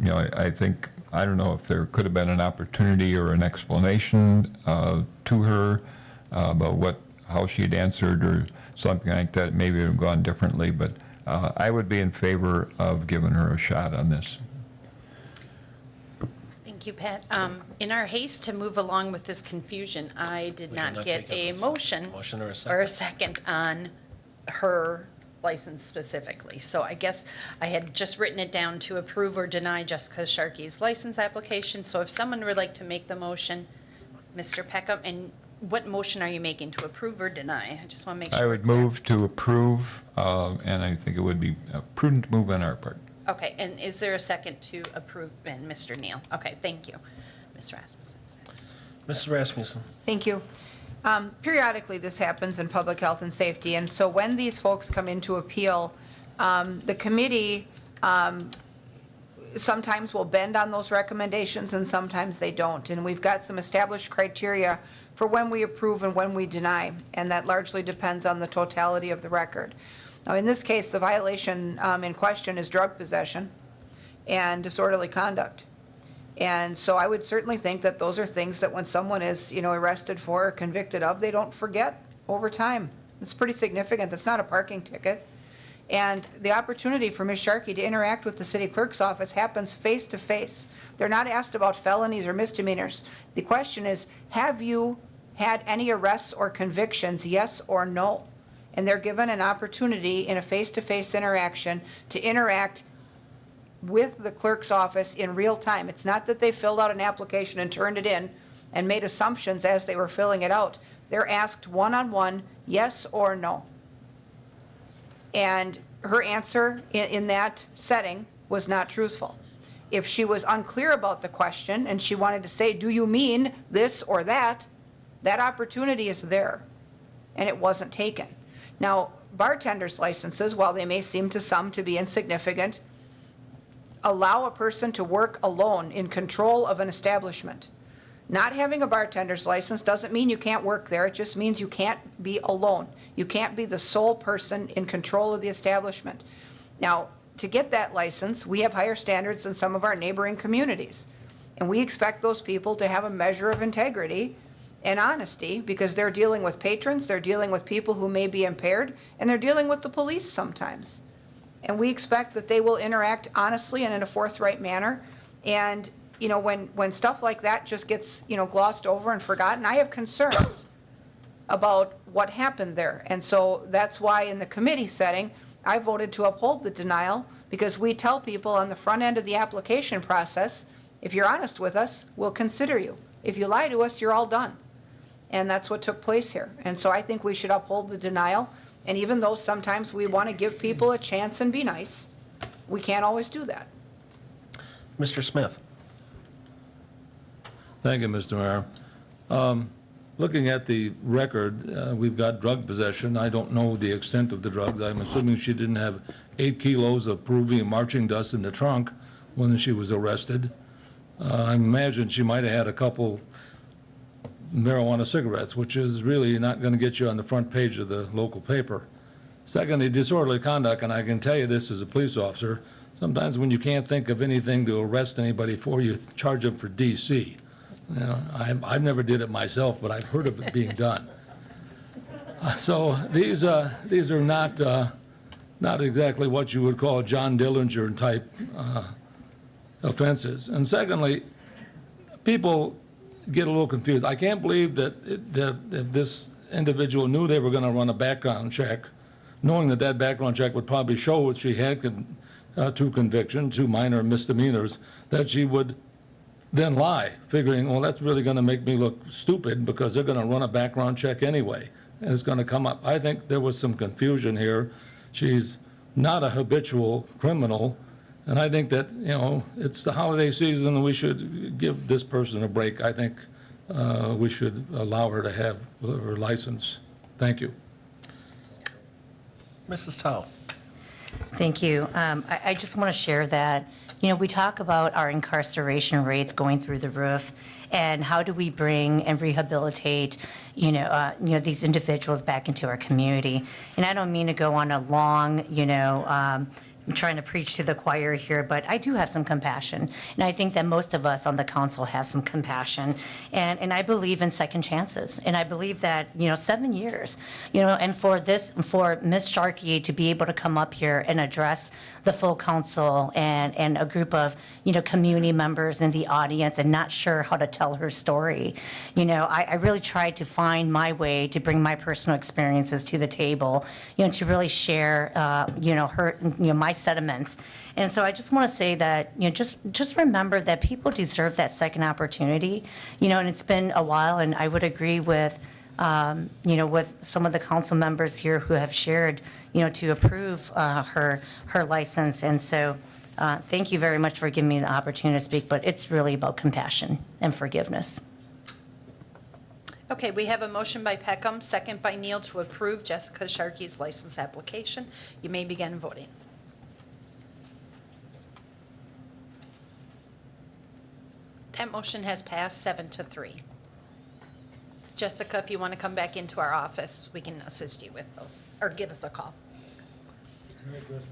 I think, I don't know if there could have been an opportunity or an explanation to her about how she'd answered or something like that. Maybe it would have gone differently, but I would be in favor of giving her a shot on this. Thank you, Pat. In our haste to move along with this confusion, I did We not did not get take a a motion. motion or a Or a second. second on her license specifically. So I guess I had just written it down to approve or deny Jessica Sharkey's license application. So if someone would like to make the motion, Mr. Peckham, and what motion are you making, to approve or deny? I just want to make sure. I we're would clear. move to approve, and I think it would be a prudent move on our part. Okay, and is there a second to approve, Ben, Mr. Neal? Okay, thank you. Ms. Rasmussen. Mrs. Rasmussen? Thank you. Periodically, this happens in public health and safety, and so when these folks come in to appeal, the committee sometimes will bend on those recommendations and sometimes they don't. And we've got some established criteria for when we approve and when we deny, and that largely depends on the totality of the record. Now, in this case, the violation in question is drug possession and disorderly conduct. And so I would certainly think that those are things that when someone is, arrested for or convicted of, they don't forget over time. It's pretty significant. That's not a parking ticket. And the opportunity for Ms. Sharkey to interact with the city clerk's office happens face to face. They're not asked about felonies or misdemeanors. The question is, have you had any arrests or convictions, yes or no? And they're given an opportunity in a face-to-face interaction to interact with the clerk's office in real time. It's not that they filled out an application and turned it in and made assumptions as they were filling it out. They're asked one-on-one, yes or no. And her answer in that setting was not truthful. If she was unclear about the question and she wanted to say, do you mean this or that, that opportunity is there, and it wasn't taken. Now, bartenders' licenses, while they may seem to some to be insignificant, allow a person to work alone in control of an establishment. Not having a bartender's license doesn't mean you can't work there. It just means you can't be alone. You can't be the sole person in control of the establishment. Now, to get that license, we have higher standards than some of our neighboring communities. And we expect those people to have a measure of integrity and honesty because they're dealing with patrons, they're dealing with people who may be impaired, and they're dealing with the police sometimes. And we expect that they will interact honestly and in a forthright manner. And, when stuff like that just gets, glossed over and forgotten, I have concerns about what happened there. And so that's why in the committee setting, I voted to uphold the denial, because we tell people on the front end of the application process, if you're honest with us, we'll consider you. If you lie to us, you're all done. And that's what took place here. And so I think we should uphold the denial. And even though sometimes we want to give people a chance and be nice, we can't always do that. Mr. Smith? Thank you, Mr. Mayor. Looking at the record, we've got drug possession. I don't know the extent of the drugs. I'm assuming she didn't have 8 kilos of Peruvian marching dust in the trunk when she was arrested. I imagine she might have had a couple marijuana cigarettes, which is really not going to get you on the front page of the local paper. Secondly, disorderly conduct, and I can tell you this as a police officer, sometimes when you can't think of anything to arrest anybody for, you charge them for DC. I've never did it myself, but I've heard of it being done. So these are not exactly what you would call John Dillinger type offenses. And secondly, people get a little confused. I can't believe that if this individual knew they were going to run a background check, knowing that background check would probably show that she had 2 convictions, 2 minor misdemeanors, that she would then lie, figuring, well, that's really going to make me look stupid because they're going to run a background check anyway, and it's going to come up. I think there was some confusion here. She's not a habitual criminal, and I think that, it's the holiday season and we should give this person a break. I think we should allow her to have her license. Thank you. Mrs. Tao? Thank you. I just want to share that, we talk about our incarceration rates going through the roof, and how do we bring and rehabilitate, these individuals back into our community. And I don't mean to go on a long, I'm trying to preach to the choir here, but I do have some compassion. And I think that most of us on the council have some compassion. And I believe in second chances. And I believe that, 7 years, and for Ms. Sharkey to be able to come up here and address the full council and a group of, community members in the audience and not sure how to tell her story. I really tried to find my way to bring my personal experiences to the table, to really share, her, my sentiments. And so I just want to say that, just remember that people deserve that second opportunity, and it's been a while, and I would agree with, with some of the council members here who have shared, to approve her license. And so thank you very much for giving me the opportunity to speak, but it's really about compassion and forgiveness. Okay, we have a motion by Peckham, second by Neal to approve Jessica Sharkey's license application. You may begin voting. That motion has passed 7-3. Jessica, if you want to come back into our office, we can assist you with those, or give us a call. Next one's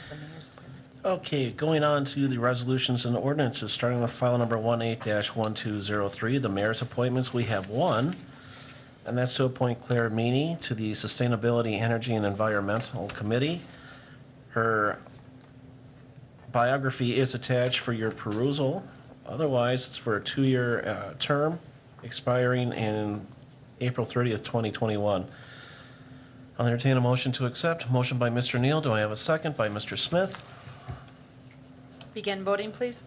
the mayor's appointments. Okay, going on to the resolutions and ordinances, starting with file number 18-1203, the mayor's appointments. We have one, and that's to appoint Claire Meany to the Sustainability, Energy, and Environmental Committee. Her biography is attached for your perusal. Otherwise, it's for a 2-year term expiring in April 30th, 2021. I'll entertain a motion to accept. Motion by Mr. Neal. Do I have a second? By Mr. Smith. Begin voting, please.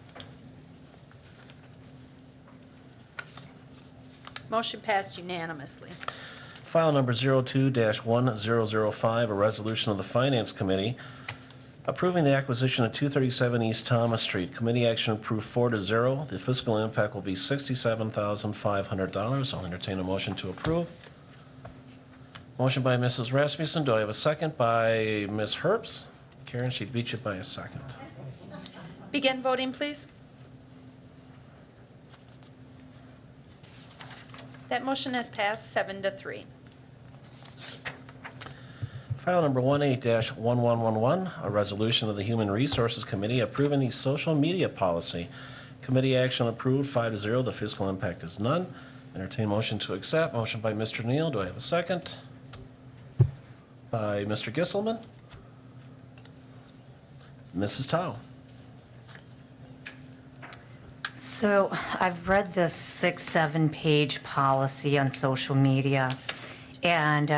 Motion passed unanimously. File number 02-1005, a resolution of the Finance Committee approving the acquisition of 237 East Thomas Street. Committee action approved 4-0. The fiscal impact will be $67,500. I'll entertain a motion to approve. Motion by Mrs. Rasmussen. Do I have a second? By Ms. Herbst. Karen, she beat you by a second. Begin voting, please. That motion has passed 7-3. File number 18-1111, a resolution of the Human Resources Committee approving the social media policy. Committee action approved 5-0. The fiscal impact is none. Entertain motion to accept. Motion by Mr. Neal. Do I have a second? By Mr. Gisselman. Mrs. Tao. So I've read this 6-7 page policy on social media, and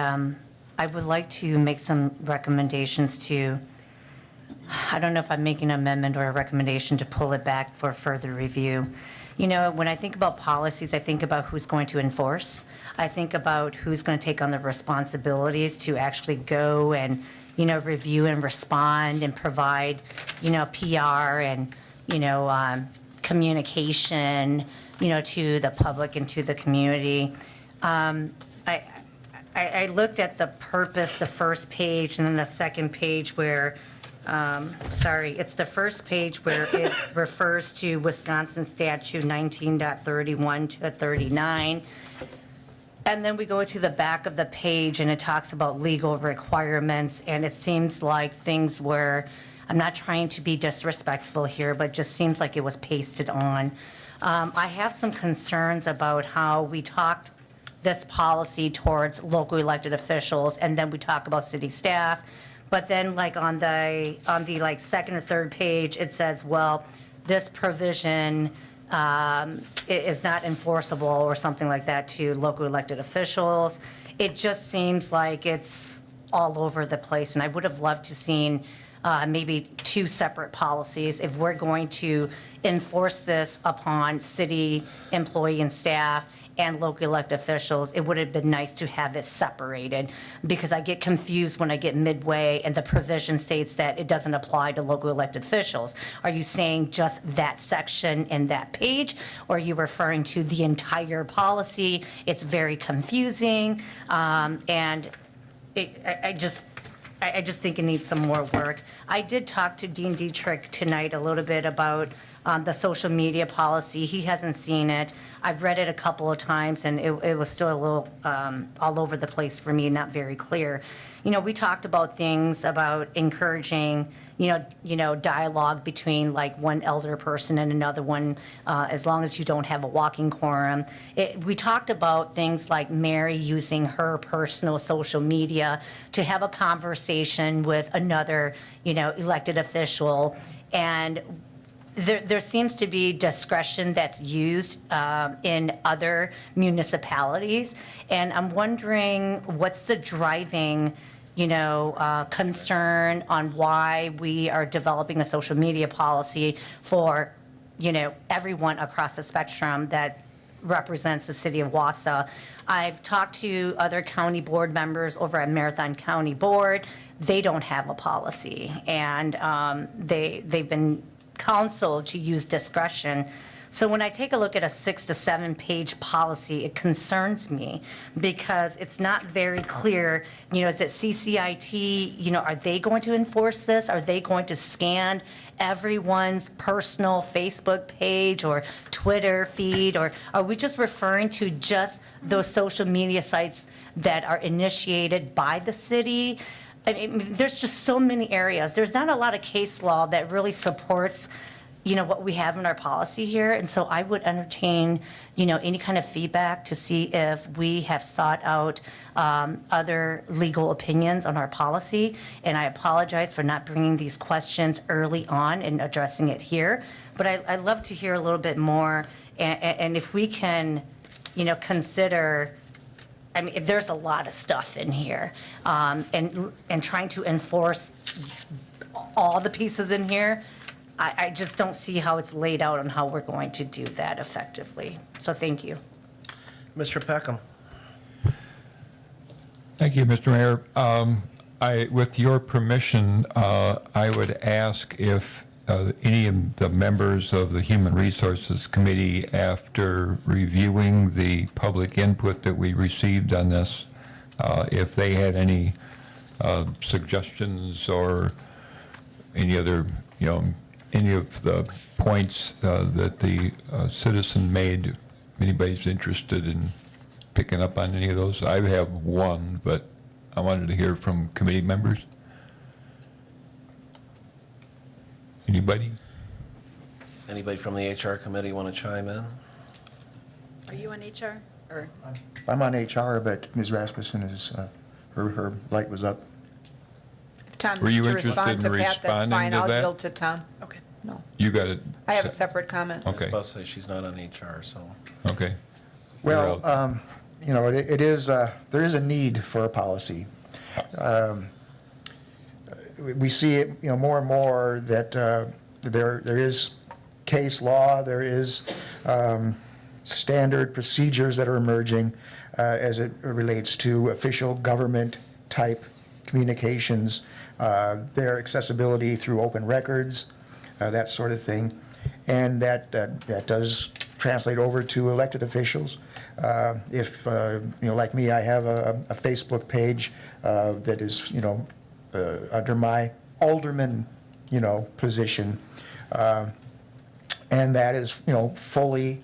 I would like to make some recommendations to, I don't know if I'm making an amendment or a recommendation to pull it back for further review. When I think about policies, I think about who's going to enforce. I think about who's going to take on the responsibilities to actually go and, review and respond and provide, PR and, communication, to the public and to the community. I looked at the purpose, the first page, and then the second page where, it's the first page where it refers to Wisconsin Statute 19.31 to 39. And then we go to the back of the page and it talks about legal requirements, and it seems like things where, I'm not trying to be disrespectful here, but just seems like it was pasted on. I have some concerns about how we talked this policy towards local elected officials, and then we talk about city staff. But then on the second or third page, it says, well, this provision is not enforceable or something like that to local elected officials. It just seems like it's all over the place, and I would have loved to seen maybe 2 separate policies. If we're going to enforce this upon city employee and staff and local elected officials, it would have been nice to have it separated, because I get confused when I get midway and the provision states that it doesn't apply to local elected officials. Are you saying just that section in that page, or are you referring to the entire policy? It's very confusing, and I just think it needs some more work. I did talk to Dean Dietrich tonight a little bit about the social media policy. He hasn't seen it. I've read it a couple of times, and it was still a little all over the place for me, not very clear. You know, we talked about things about encouraging, dialogue between like one elder person and another one, as long as you don't have a walking quorum. We talked about things like Mary using her personal social media to have a conversation with another, elected official. And there seems to be discretion that's used in other municipalities. And I'm wondering what's the driving concern on why we are developing a social media policy for, everyone across the spectrum that represents the city of Wausau. I've talked to other county board members over at Marathon County Board. They don't have a policy, and they've been counseled to use discretion. So when I take a look at a 6 to 7 page policy, it concerns me because it's not very clear, is it CCIT, are they going to enforce this? Are they going to scan everyone's personal Facebook page or Twitter feed? Or are we just referring to just those social media sites that are initiated by the city? I mean, there's just so many areas. There's not a lot of case law that really supports what we have in our policy here. And so I would entertain, any kind of feedback to see if we have sought out other legal opinions on our policy. And I apologize for not bringing these questions early on and addressing it here. But I'd love to hear a little bit more. And if we can, consider, I mean, there's a lot of stuff in here. And trying to enforce all the pieces in here, I just don't see how it's laid out on how we're going to do that effectively. So thank you. Mr. Peckham. Thank you, Mr. Mayor. With your permission, I would ask if any of the members of the Human Resources Committee, after reviewing the public input that we received on this, if they had any suggestions or any other, any of the points that the citizen made, if anybody's interested in picking up on any of those. I have one, but I wanted to hear from committee members. Anybody? Anybody from the HR committee want to chime in? Are you on HR? Or I'm on HR, but Ms. Rasmussen is, her light was up. If Tom Were needs you to interested respond in to Pat, that's responding fine. to I'll that? yield to Tom. Okay. No, You got it. I have a separate comment. I was Okay. about to say she's not on HR, so. Okay. Well, You're out. it is, there is a need for a policy. We see it, more and more that there is case law, there is standard procedures that are emerging as it relates to official government type communications, their accessibility through open records, that sort of thing. And that does translate over to elected officials. If, like me, I have a Facebook page that is, under my alderman, position. And that is, fully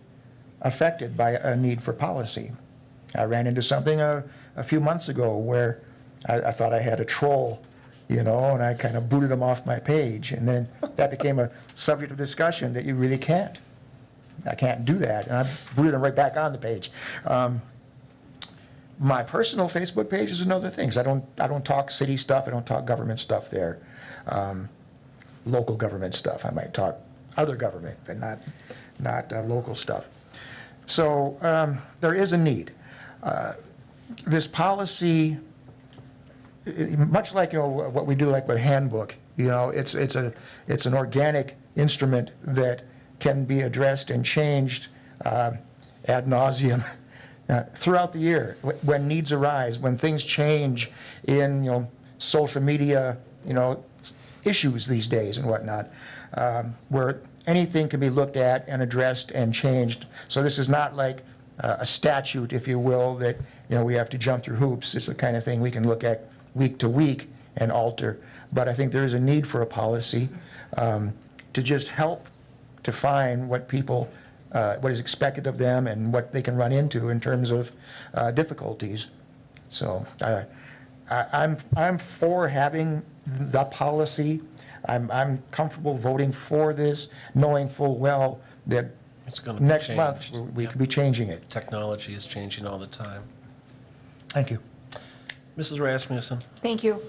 affected by a need for policy. I ran into something a few months ago where I thought I had a troll, and I kind of booted him off my page. And then that became a subject of discussion that you really can't. I can't do that. And I booted him right back on the page. My personal Facebook page is another thing, 'cause I don't talk city stuff, I don't talk government stuff there. Local government stuff. I might talk other government, but not local stuff. So there is a need. This policy, much like what we do like with handbook, it's an organic instrument that can be addressed and changed ad nauseum throughout the year when needs arise, when things change in social media issues these days and whatnot, where anything can be looked at and addressed and changed. So this is not like a statute, if you will, that we have to jump through hoops. It's the kind of thing we can look at week to week and alter. But I think there is a need for a policy to just help define what people, what is expected of them and what they can run into in terms of difficulties. So I'm for having the policy. I'm comfortable voting for this, knowing full well that It's going to be next month changed. we Yep. could be changing it. Technology is changing all the time. Thank you. Mrs. Rasmussen? Thank you.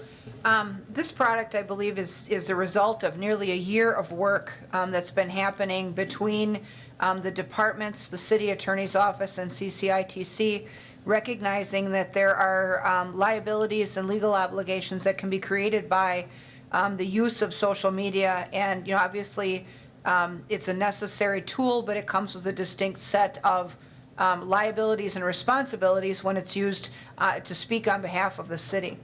This product, I believe, is the result of nearly a year of work that's been happening between the departments, the city attorney's office, and CCITC, recognizing that there are liabilities and legal obligations that can be created by the use of social media. And, you know, obviously, it's a necessary tool, but it comes with a distinct set of liabilities and responsibilities when it's used to speak on behalf of the city.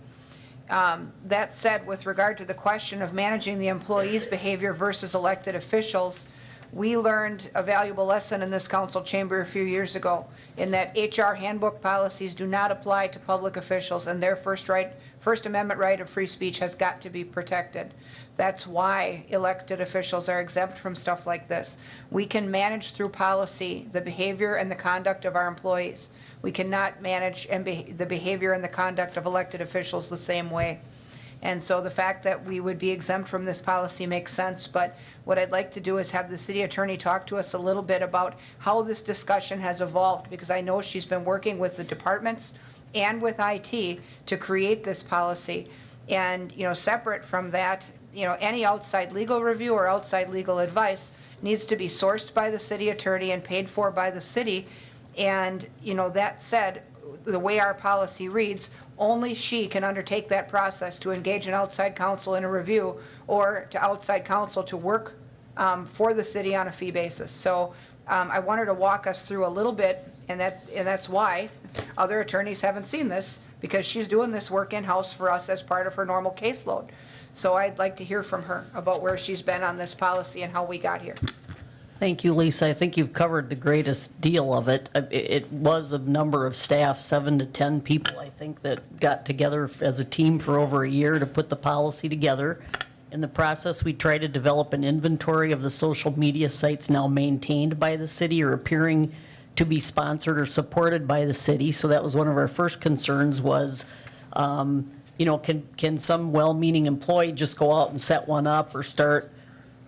That said, with regard to the question of managing the employees' behavior versus elected officials, we learned a valuable lesson in this council chamber a few years ago in that HR handbook policies do not apply to public officials, and their First Amendment right of free speech has got to be protected. That's why elected officials are exempt from stuff like this. We can manage through policy the behavior and the conduct of our employees. We cannot manage the behavior and the conduct of elected officials the same way. And so the fact that we would be exempt from this policy makes sense, but what I'd like to do is have the city attorney talk to us a little bit about how this discussion has evolved, because I know she's been working with the departments and with IT to create this policy. And, you know, separate from that, you know, any outside legal review or outside legal advice needs to be sourced by the city attorney and paid for by the city. And, you know, that said, the way our policy reads, only she can undertake that process to engage an outside counsel in a review or to outside counsel to work for the city on a fee basis. So I wanted to walk us through a little bit, and that's why other attorneys haven't seen this, because she's doing this work in-house for us as part of her normal caseload. So I'd like to hear from her about where she's been on this policy and how we got here. Thank you, Lisa. I think you've covered the greatest deal of it. It was a number of staff, 7 to 10 people, I think, that got together as a team for over a year to put the policy together. In the process, we tried to develop an inventory of the social media sites now maintained by the city or appearing to be sponsored or supported by the city. So that was one of our first concerns was, you know, can some well-meaning employee just go out and set one up or start,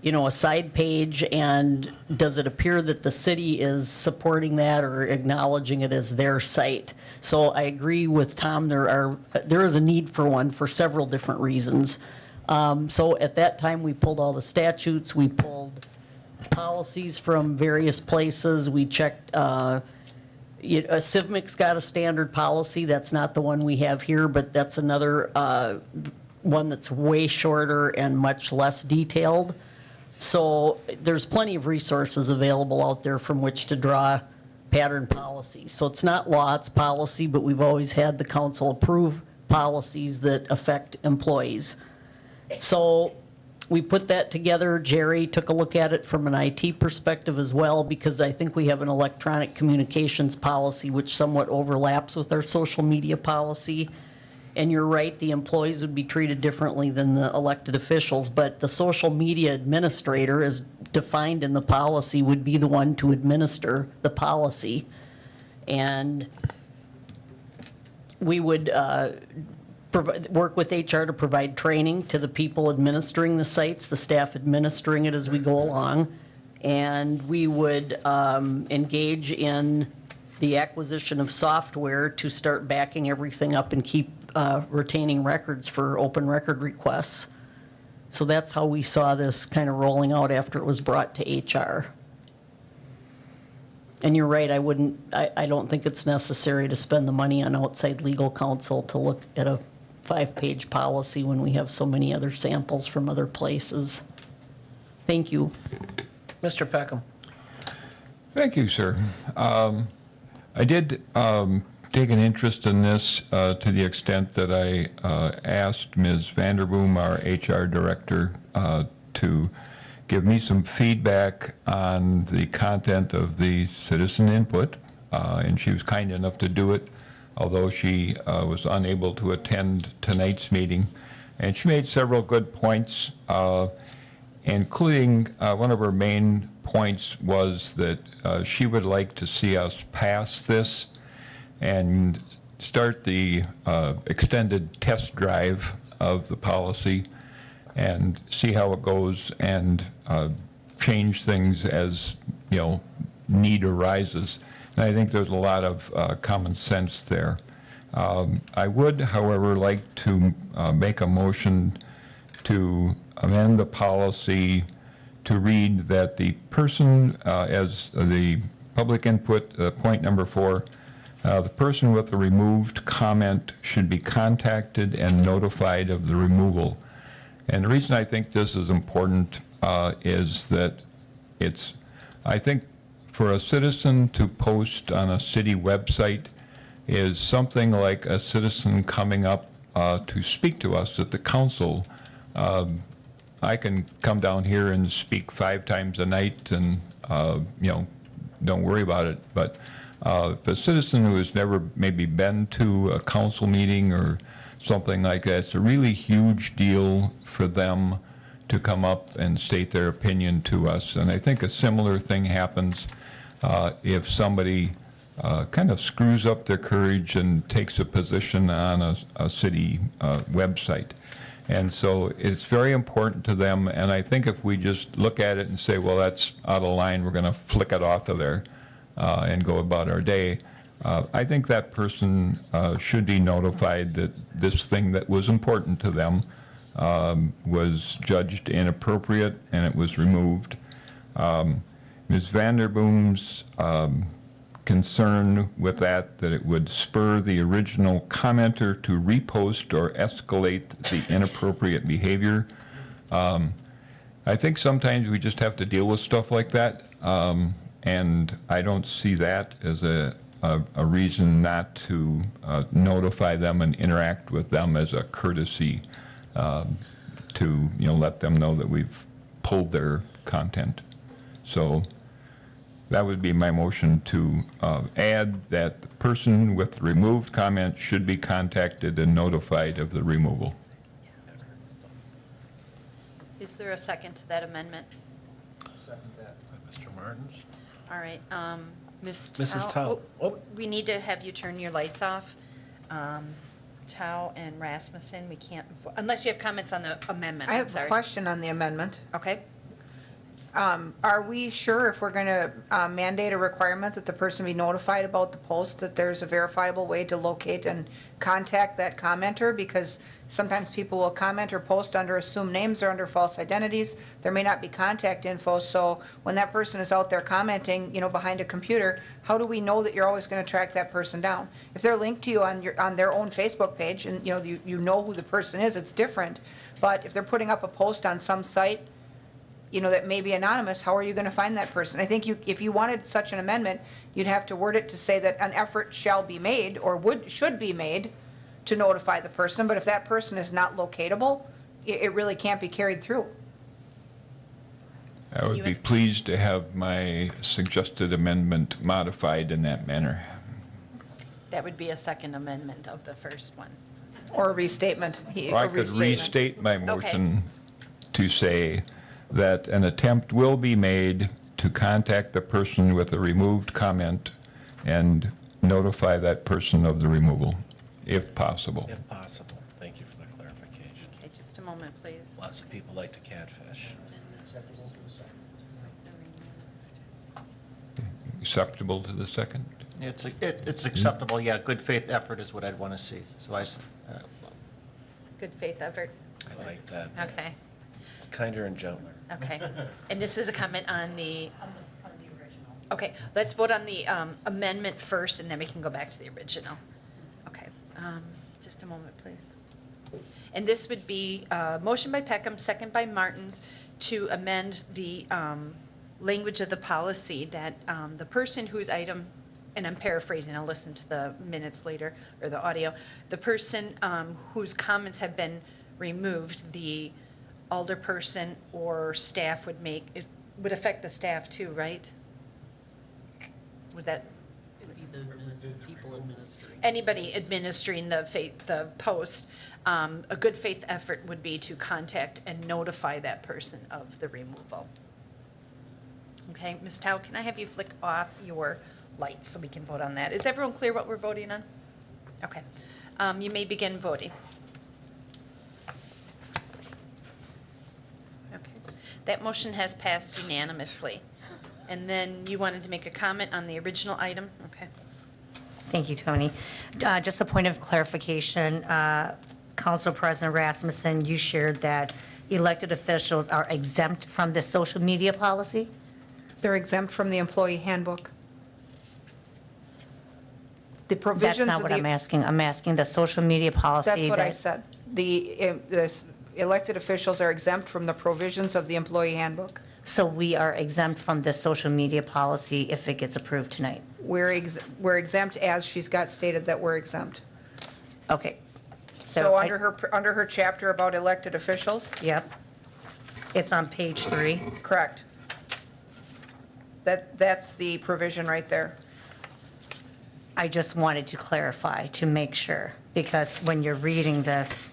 you know, a side page, and does it appear that the city is supporting that or acknowledging it as their site? So I agree with Tom, there is a need for one for several different reasons. So at that time, we pulled all the statutes, we pulled policies from various places, we checked, CIVMIC's got a standard policy, that's not the one we have here, but that's another one that's way shorter and much less detailed. So there's plenty of resources available out there from which to draw pattern policies. So it's not law, it's policy, but we've always had the council approve policies that affect employees. So we put that together. Jerry took a look at it from an IT perspective as well, because I think we have an electronic communications policy which somewhat overlaps with our social media policy. And you're right, the employees would be treated differently than the elected officials, but the social media administrator, as defined in the policy, would be the one to administer the policy. And we would work with HR to provide training to the people administering the sites, the staff administering it as we go along. And we would engage in the acquisition of software to start backing everything up and keep retaining records for open record requests. So that's how we saw this kind of rolling out after it was brought to HR. And you're right, I don't think it's necessary to spend the money on outside legal counsel to look at a 5-page policy when we have so many other samples from other places. Thank you. Mr. Peckham? Thank you, sir. I did take an interest in this to the extent that I asked Ms. Vanderboom, our HR director, to give me some feedback on the content of the citizen input, and she was kind enough to do it, although she was unable to attend tonight's meeting. And she made several good points, including one of her main points was that she would like to see us pass this and start the extended test drive of the policy and see how it goes and change things as, need arises. And I think there's a lot of common sense there. I would, however, like to make a motion to amend the policy to read that the person, as the public input, point number 4, the person with the removed comment should be contacted and notified of the removal. And the reason I think this is important is that I think for a citizen to post on a city website is something like a citizen coming up to speak to us at the council. I can come down here and speak 5 times a night and, don't worry about it. But if a citizen who has never maybe been to a council meeting or something like that, it's a really huge deal for them to come up and state their opinion to us. And I think a similar thing happens if somebody kind of screws up their courage and takes a position on a city website. And so it's very important to them, and I think if we just look at it and say, well, that's out of line, we're going to flick it off of there and go about our day, I think that person should be notified that this thing that was important to them was judged inappropriate and it was removed. Ms. Vanderboom's concern with that it would spur the original commenter to repost or escalate the inappropriate behavior. I think sometimes we just have to deal with stuff like that, and I don't see that as a reason not to notify them and interact with them as a courtesy to let them know that we've pulled their content. So that would be my motion to add that the person with the removed comment should be contacted and notified of the removal. Is there a second to that amendment? Second that by Mr. Martins. All right, Ms. Mrs. Tao. Oh. We need to have you turn your lights off. Tao and Rasmussen, we can't, unless you have comments on the amendment, I I'm have a sorry. question on the amendment. Okay. Are we sure if we're going to mandate a requirement that the person be notified about the post, that there's a verifiable way to locate and contact that commenter? Because sometimes people will comment or post under assumed names or under false identities. There may not be contact info, so when that person is out there commenting, behind a computer, how do we know that you're always going to track that person down? If they're linked to you on their own Facebook page and, you know who the person is, it's different. But if they're putting up a post on some site, that may be anonymous, how are you going to find that person? I think if you wanted such an amendment, you'd have to word it to say that an effort shall be made or should be made to notify the person, but if that person is not locatable, it really can't be carried through. I would be pleased to have my suggested amendment modified in that manner. That would be a second amendment of the first one. Or a restatement. Or I could restate my motion to say that an attempt will be made to contact the person with the removed comment and notify that person of the removal, if possible. If possible. Thank you for the clarification. Okay, just a moment, please. Lots of people like to catfish. Acceptable to the second? It's acceptable, yeah, good faith effort is what I'd want to see. So Good faith effort. I like that. Okay, It's kinder and gentler. okay. And this is a comment on the... Okay, let's vote on the amendment first, and then we can go back to the original. Okay, just a moment, please. And this would be motion by Peckham, second by Martins, to amend the language of the policy that the person whose item, and I'm paraphrasing, I'll listen to the minutes later, or the audio, the person whose comments have been removed, the alderperson or staff would make, it would affect the staff too, right? Would that? It'd be People administering. Anybody administering the post, a good faith effort would be to contact and notify that person of the removal. Okay, Ms. Tao, can I have you flick off your lights so we can vote on that? Is everyone clear what we're voting on? Okay. You may begin voting. Okay. That motion has passed unanimously. And then you wanted to make a comment on the original item? Okay. Thank you, Tony. Just a point of clarification, Council President Rasmussen, you shared that elected officials are exempt from the social media policy? They're exempt from the employee handbook. The provisions That's not of what the- I'm asking. I'm asking the social media policy. That's what I that- said. The elected officials are exempt from the provisions of the employee handbook. So we are exempt from this social media policy if it gets approved tonight? We're exempt as she's got stated that we're exempt. Okay. So I- under her chapter about elected officials, Yep. It's on page 3. correct. That's the provision right there. I just wanted to clarify, to make sure, because when you're reading this,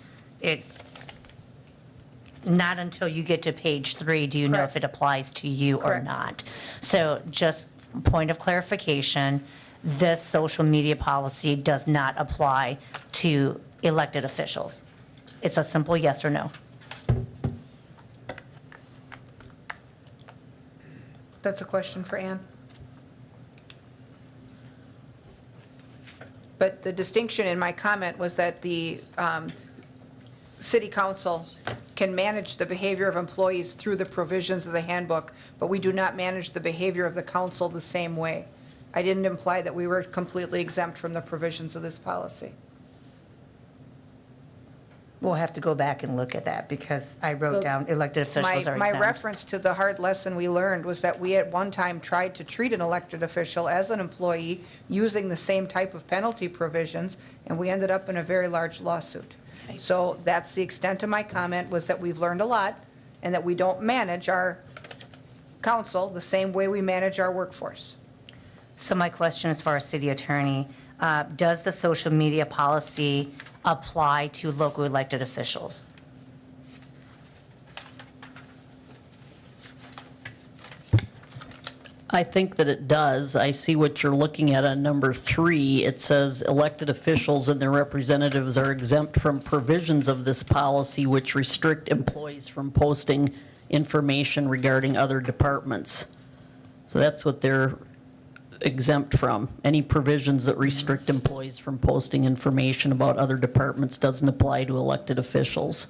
not until you get to page 3 do you know if Correct. it applies to you or Correct. not. So just point of clarification, this social media policy does not apply to elected officials. It's a simple yes or no. That's a question for Ann. But the distinction in my comment was that the city council can manage the behavior of employees through the provisions of the handbook, but we do not manage the behavior of the council the same way. I didn't imply that we were completely exempt from the provisions of this policy. We'll have to go back and look at that, because I wrote down elected officials are My exempt. reference to the hard lesson we learned was that we at one time tried to treat an elected official as an employee using the same type of penalty provisions, and we ended up in a very large lawsuit. So that's the extent of my comment, was that we've learned a lot, and that we don't manage our council the same way we manage our workforce. So my question is for our city attorney, does the social media policy apply to local elected officials? I think that it does. I see what you're looking at on number 3. It says elected officials and their representatives are exempt from provisions of this policy which restrict employees from posting information regarding other departments. So that's what they're exempt from. Any provisions that restrict employees from posting information about other departments doesn't apply to elected officials.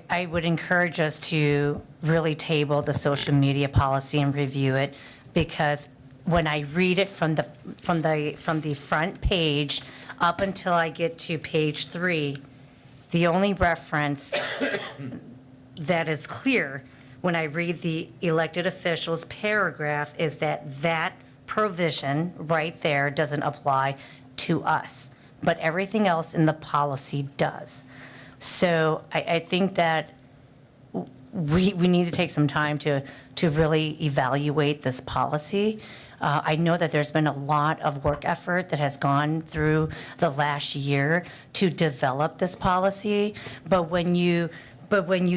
I would encourage us to really table the social media policy and review it, because when I read it from the front page up until I get to page 3, the only reference that is clear when I read the elected officials paragraph is that provision right there doesn't apply to us, but everything else in the policy does. So I think that we need to take some time to really evaluate this policy. I know that there's been a lot of work effort that has gone through the last year to develop this policy, but when you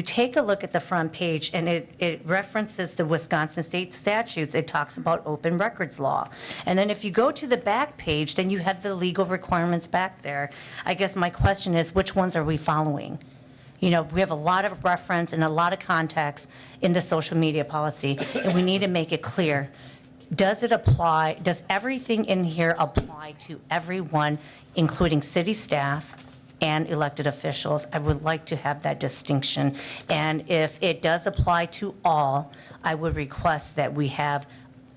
take a look at the front page and it references the Wisconsin state statutes, it talks about open records law. And then if you go to the back page, then you have the legal requirements back there. I guess my question is, which ones are we following? You know, we have a lot of reference and a lot of context in the social media policy, and we need to make it clear. Does it apply, does everything in here apply to everyone, including city staff and elected officials? I would like to have that distinction. And if it does apply to all, I would request that we have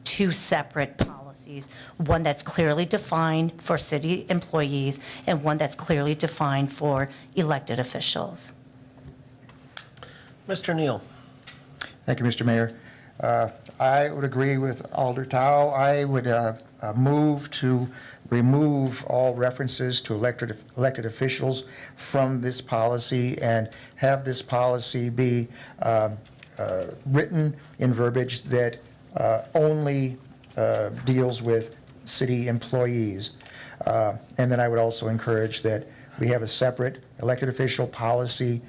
2 separate policies, one that's clearly defined for city employees and one that's clearly defined for elected officials. Mr. Neal? Thank you, Mr. Mayor. I would agree with Alder Tao. I would move to remove all references to elected officials from this policy and have this policy be written in verbiage that only deals with city employees. And then I would also encourage that we have a separate elected official policy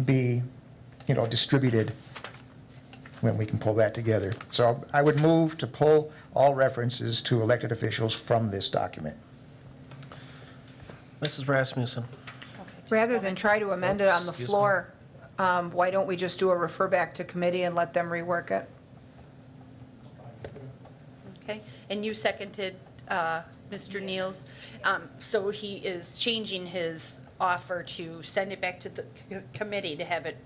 be, distributed when we can pull that together. So I would move to pull all references to elected officials from this document. Mrs. Rasmussen? Rather than try to amend it on the Excuse me. floor, why don't we just do a refer back to committee and let them rework it? Okay, and you seconded Mr. Neal's. So he is changing his offer to send it back to the committee to have it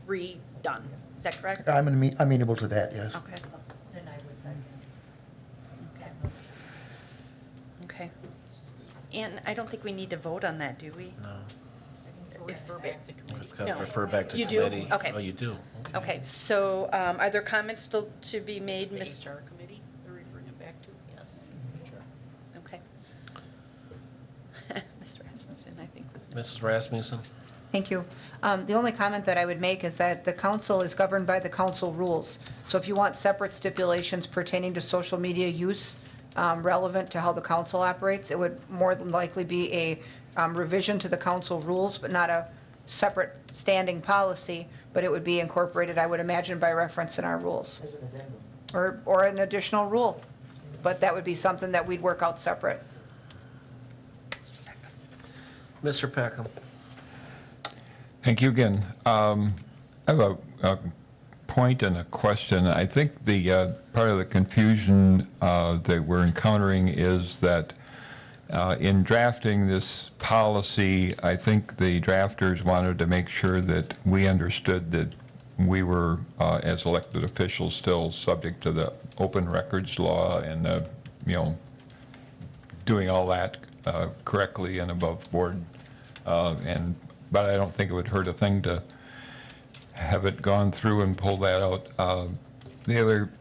redone. Is that correct? I'm amenable to that, yes. Okay. Then I would second. Okay. And I don't think we need to vote on that, do we? No. Refer back to committee. It's got to No. refer back to You do? committee. Okay. Oh, you do? Okay, so are there comments still to be made, Ms.? HR committee, they're referring it back to, yes. Okay. Mr. Rasmussen, I think was. Mrs. Rasmussen? Thank you. The only comment that I would make is that the council is governed by the council rules. So if you want separate stipulations pertaining to social media use relevant to how the council operates, it would more than likely be a revision to the council rules, but not a separate standing policy, but it would be incorporated, I would imagine, by reference in our rules. Or an additional rule. But that would be something that we'd work out separate. Mr. Peckham? Thank you again. I have a point and a question. I think the part of the confusion that we're encountering is that in drafting this policy, I think the drafters wanted to make sure that we understood that we were, as elected officials, still subject to the open records law and, doing all that correctly and above board. But I don't think it would hurt a thing to have it gone through and pull that out.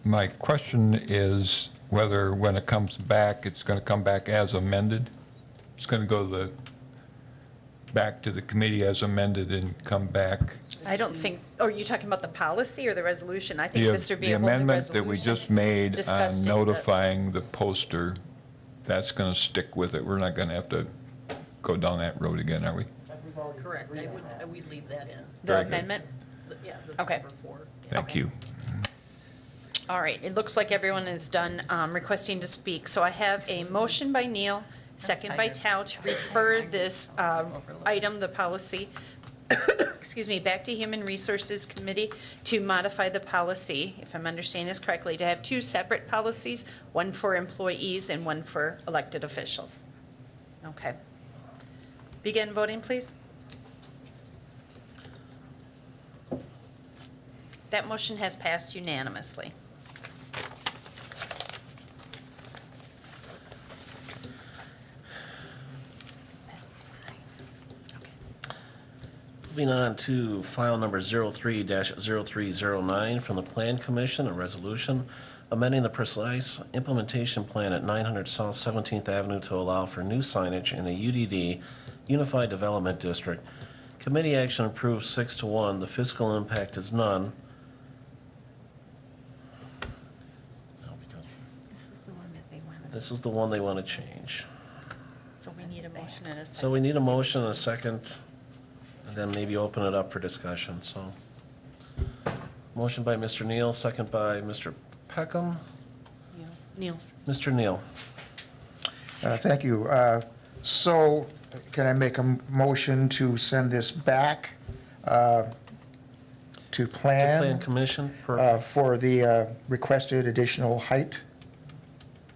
My question is whether when it comes back, it's going to come back as amended. It's going to go back to the committee as amended and come back. I don't think, are you talking about the policy or the resolution? I think this would be a whole The new amendment that we resolution just made on discussing the- notifying the poster, that's going to stick with it. We're not going to have to go down that road again, are we? Correct, I would leave that in. The Very good. amendment? Yeah, the Okay. number 4. Thank you. All right, it looks like everyone is done requesting to speak. So I have a motion by Neal, second by Tao, to refer this item, the policy, excuse me, back to Human Resources Committee to modify the policy, if I'm understanding this correctly, to have two separate policies, one for employees and one for elected officials. Okay. Begin voting, please. That motion has passed unanimously. Moving on to file number 03-0309 from the Plan Commission, a resolution amending the precise implementation plan at 900 South 17th Avenue to allow for new signage in a UDD, Unified Development District. Committee action approved 6-1. The fiscal impact is none. This is the one they want to change. So we need a motion and a second. So we need a motion and a second, and then maybe open it up for discussion, so. Motion by Mr. Neal, second by Mr. Peckham. Neal. Mr. Neal. Thank you. So can I make a motion to send this back to plan? Plan Commission, perfect. For the requested additional height?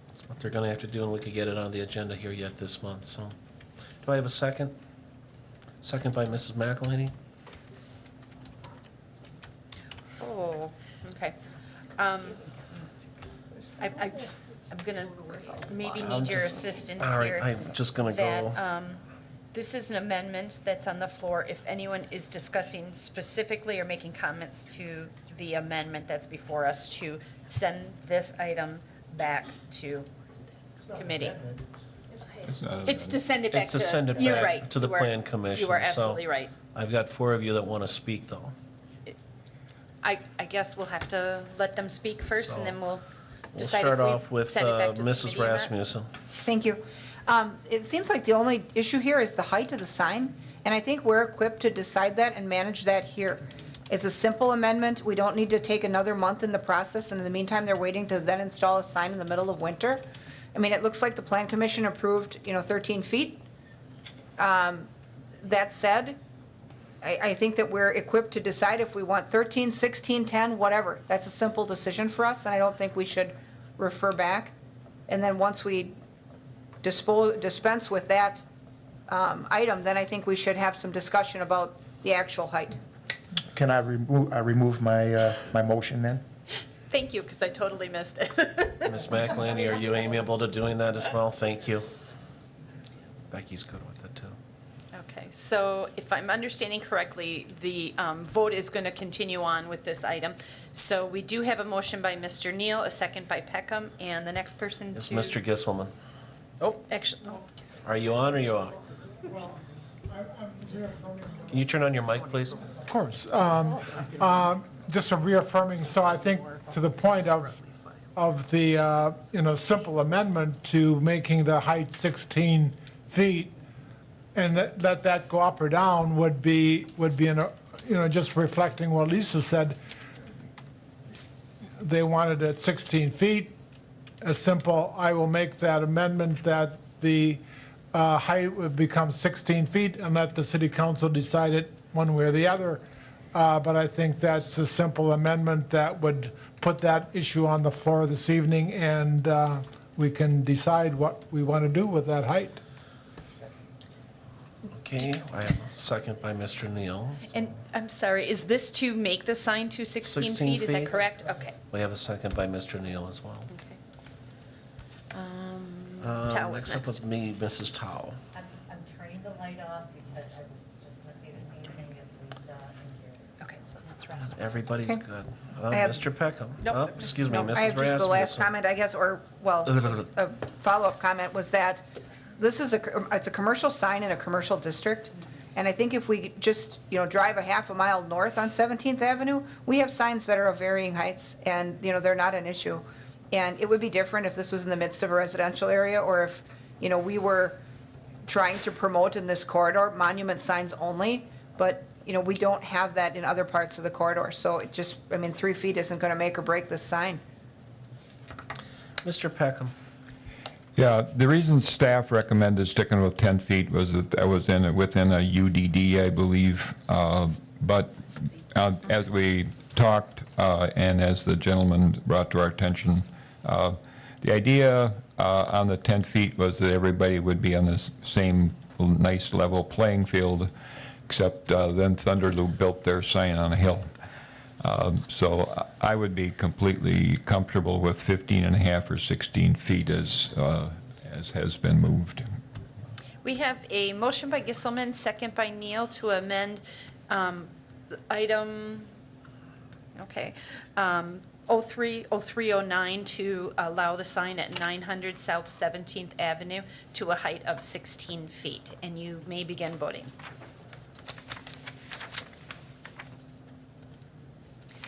That's what they're gonna have to do, and we could get it on the agenda here yet this month, so. Do I have a second? Second by Mrs. McElhaney? Oh, okay. I'm gonna maybe need your assistance All right, here. I'm just gonna go. That, this is an amendment that's on the floor. If anyone is discussing specifically or making comments to the amendment that's before us, to send this item back to committee. It's to send it back It's to. to send it You're back right. to the You are- Plan Commission. You are so absolutely right. I've got 4 of you that want to speak, though. I guess we'll have to let them speak first, and then we'll We'll decide start if we off with send it back to the Mrs. committee or not. Rasmussen. Thank you. It seems like the only issue here is the height of the sign, and I think we're equipped to decide that and manage that here. It's a simple amendment. We don't need to take another month in the process, and in the meantime, they're waiting to then install a sign in the middle of winter. I mean, it looks like the Plan Commission approved, 13 feet. That said, I think that we're equipped to decide if we want 13, 16, 10, whatever. That's a simple decision for us, and I don't think we should refer back. And then once we dispense with that item, then I think we should have some discussion about the actual height. Can I remove my, my motion then? Thank you, because I totally missed it. Ms. McElhaney, are you amiable to doing that as well? Thank you. Becky's good with it, too. Okay, so if I'm understanding correctly, the vote is going to continue on with this item. So we do have a motion by Mr. Neal, a second by Peckham, and the next person to... It's Mr. Gisselman. Oh, actually, Are you on or you off? Can you turn on your mic, please? Of course. Just a reaffirming, so I think to the point of the, simple amendment to making the height 16 feet and let that go up or down would be just reflecting what Lisa said. They wanted it 16 feet. A simple, I will make that amendment that the height would become 16 feet and let the city council decide it one way or the other. But I think that's a simple amendment that would put that issue on the floor this evening, and we can decide what we want to do with that height. Okay, I have a second by Mr. Neal. and I'm sorry, is this to make the sign to 16 16 feet? Is that feet. correct? Okay. We have a second by Mr. Neal as well. Tao was Next up next. with me, Mrs. Tao. I'm turning the light off because I was just going to say the same thing as Lisa and Gary. Okay, so that's Rasmussen. Everybody's Okay. good. I have- Mr. Peckham. Nope. Oh, excuse me, No, Mrs. I have just the last Rasmussen. comment, I guess, or, well, a follow-up comment was that this is it's a commercial sign in a commercial district. And I think if we just, drive a half a mile north on 17th Avenue, we have signs that are of varying heights and, they're not an issue. And it would be different if this was in the midst of a residential area or if, we were trying to promote in this corridor monument signs only. But, we don't have that in other parts of the corridor. So it just, 3 feet isn't going to make or break this sign. Mr. Peckham. Yeah, the reason staff recommended sticking with 10 feet was that was within a UDD, I believe. But as we talked, and as the gentleman brought to our attention, the idea on the 10 feet was that everybody would be on the same nice level playing field, except then Thunderloo built their sign on a hill. So I would be completely comfortable with 15 and a half or 16 feet as has been moved. We have a motion by Gisselman, second by Neal, to amend item, 0309 to allow the sign at 900 South 17th Avenue to a height of 16 feet. And you may begin voting.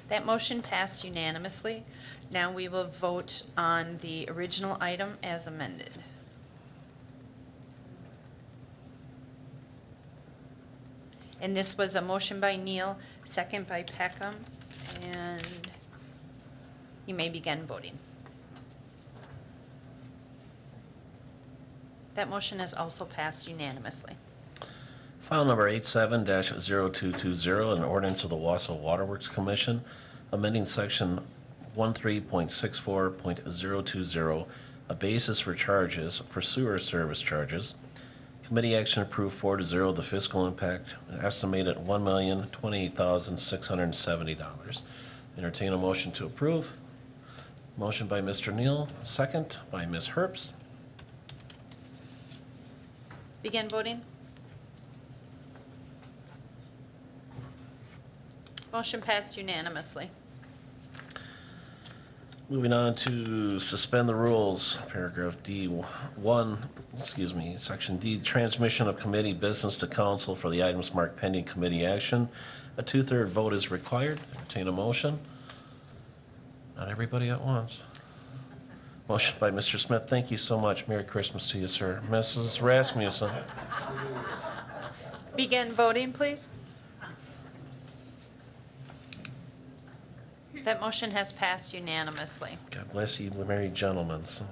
That motion passed unanimously. Now we will vote on the original item as amended. And this was a motion by Neal, second by Peckham, and you may begin voting. That motion has also passed unanimously. File number 87-0220, an ordinance of the Wausau Waterworks Commission, amending section 13.64.020, a basis for charges for sewer service charges. Committee action approved 4-0, the fiscal impact estimated at $1,028,670. Entertain a motion to approve. Motion by Mr. Neal, second by Ms. Herbst. Begin voting. Motion passed unanimously. Moving on to suspend the rules, paragraph D1, section D, transmission of committee business to council for the items marked pending committee action. A 2/3 vote is required. Entertain a motion. Not everybody at once. Motion by Mr. Smith. Thank you so much. Merry Christmas to you, sir. Mrs. Rasmussen. Begin voting, please. That motion has passed unanimously. God bless you, married gentlemen. So,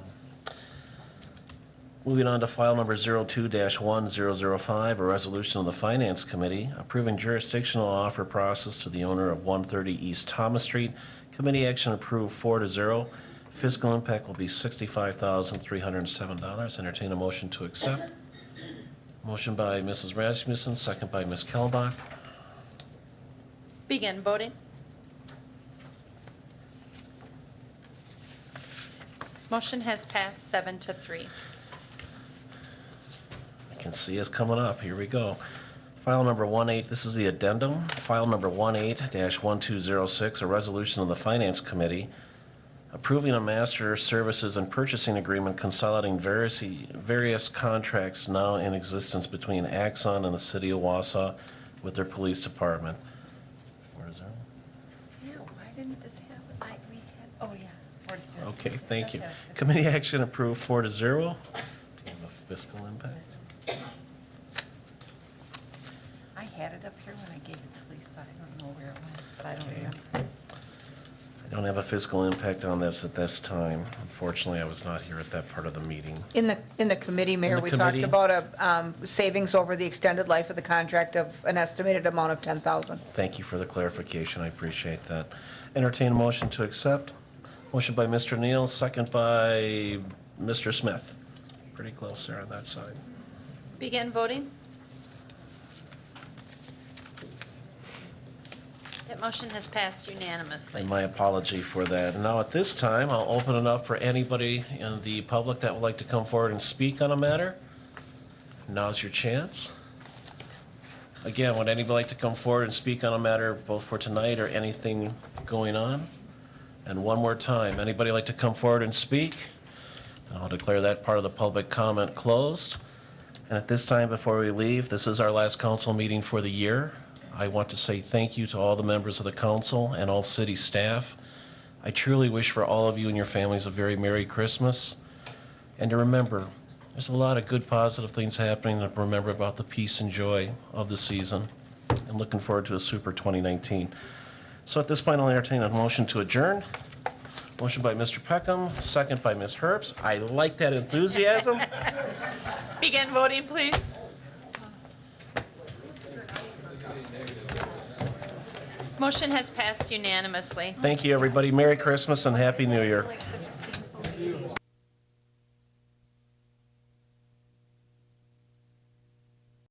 moving on to file number 02-1005, a resolution of the Finance Committee approving jurisdictional offer process to the owner of 130 East Thomas Street. Committee action approved 4-0. Fiscal impact will be $65,307. Entertain a motion to accept. Motion by Mrs. Rasmussen, second by Ms. Kelbach. Begin voting. Motion has passed 7-3. I can see us coming up. Here we go. File number 18, this is the addendum. File number 18-1206, a resolution of the Finance Committee approving a master services and purchasing agreement consolidating various contracts now in existence between Axon and the City of Wausau with their police department. Where is that? Yeah, why didn't this happen? We had, oh, yeah, 4-0. Okay, thank you. Committee action approved 4-0. Do you have a fiscal impact? I had it up here when I gave it to Lisa. I don't know where it went, but I don't Okay. remember. I don't have a fiscal impact on this at this time. Unfortunately, I was not here at that part of the meeting. In the committee, Mayor, the we talked committee? about a savings over the extended life of the contract of an estimated amount of $10,000. Thank you for the clarification. I appreciate that. Entertain a motion to accept. Motion by Mr. Neal, second by Mr. Smith. Pretty close there on that side. Begin voting. That motion has passed unanimously. And my apology for that. And now at this time, I'll open it up for anybody in the public that would like to come forward and speak on a matter. Now's your chance. Again, would anybody like to come forward and speak on a matter both for tonight or anything going on? And one more time, anybody like to come forward and speak? And I'll declare that part of the public comment closed. And at this time, before we leave, this is our last council meeting for the year. I want to say thank you to all the members of the council and all city staff. I truly wish for all of you and your families a very Merry Christmas. And to remember, there's a lot of good, positive things happening, and remember about the peace and joy of the season. And looking forward to a super 2019. So at this point, I'll entertain a motion to adjourn. Motion by Mr. Peckham, second by Ms. Herbst. I like that enthusiasm. Begin voting, please. Motion has passed unanimously. Thank you, everybody. Merry Christmas and Happy New Year.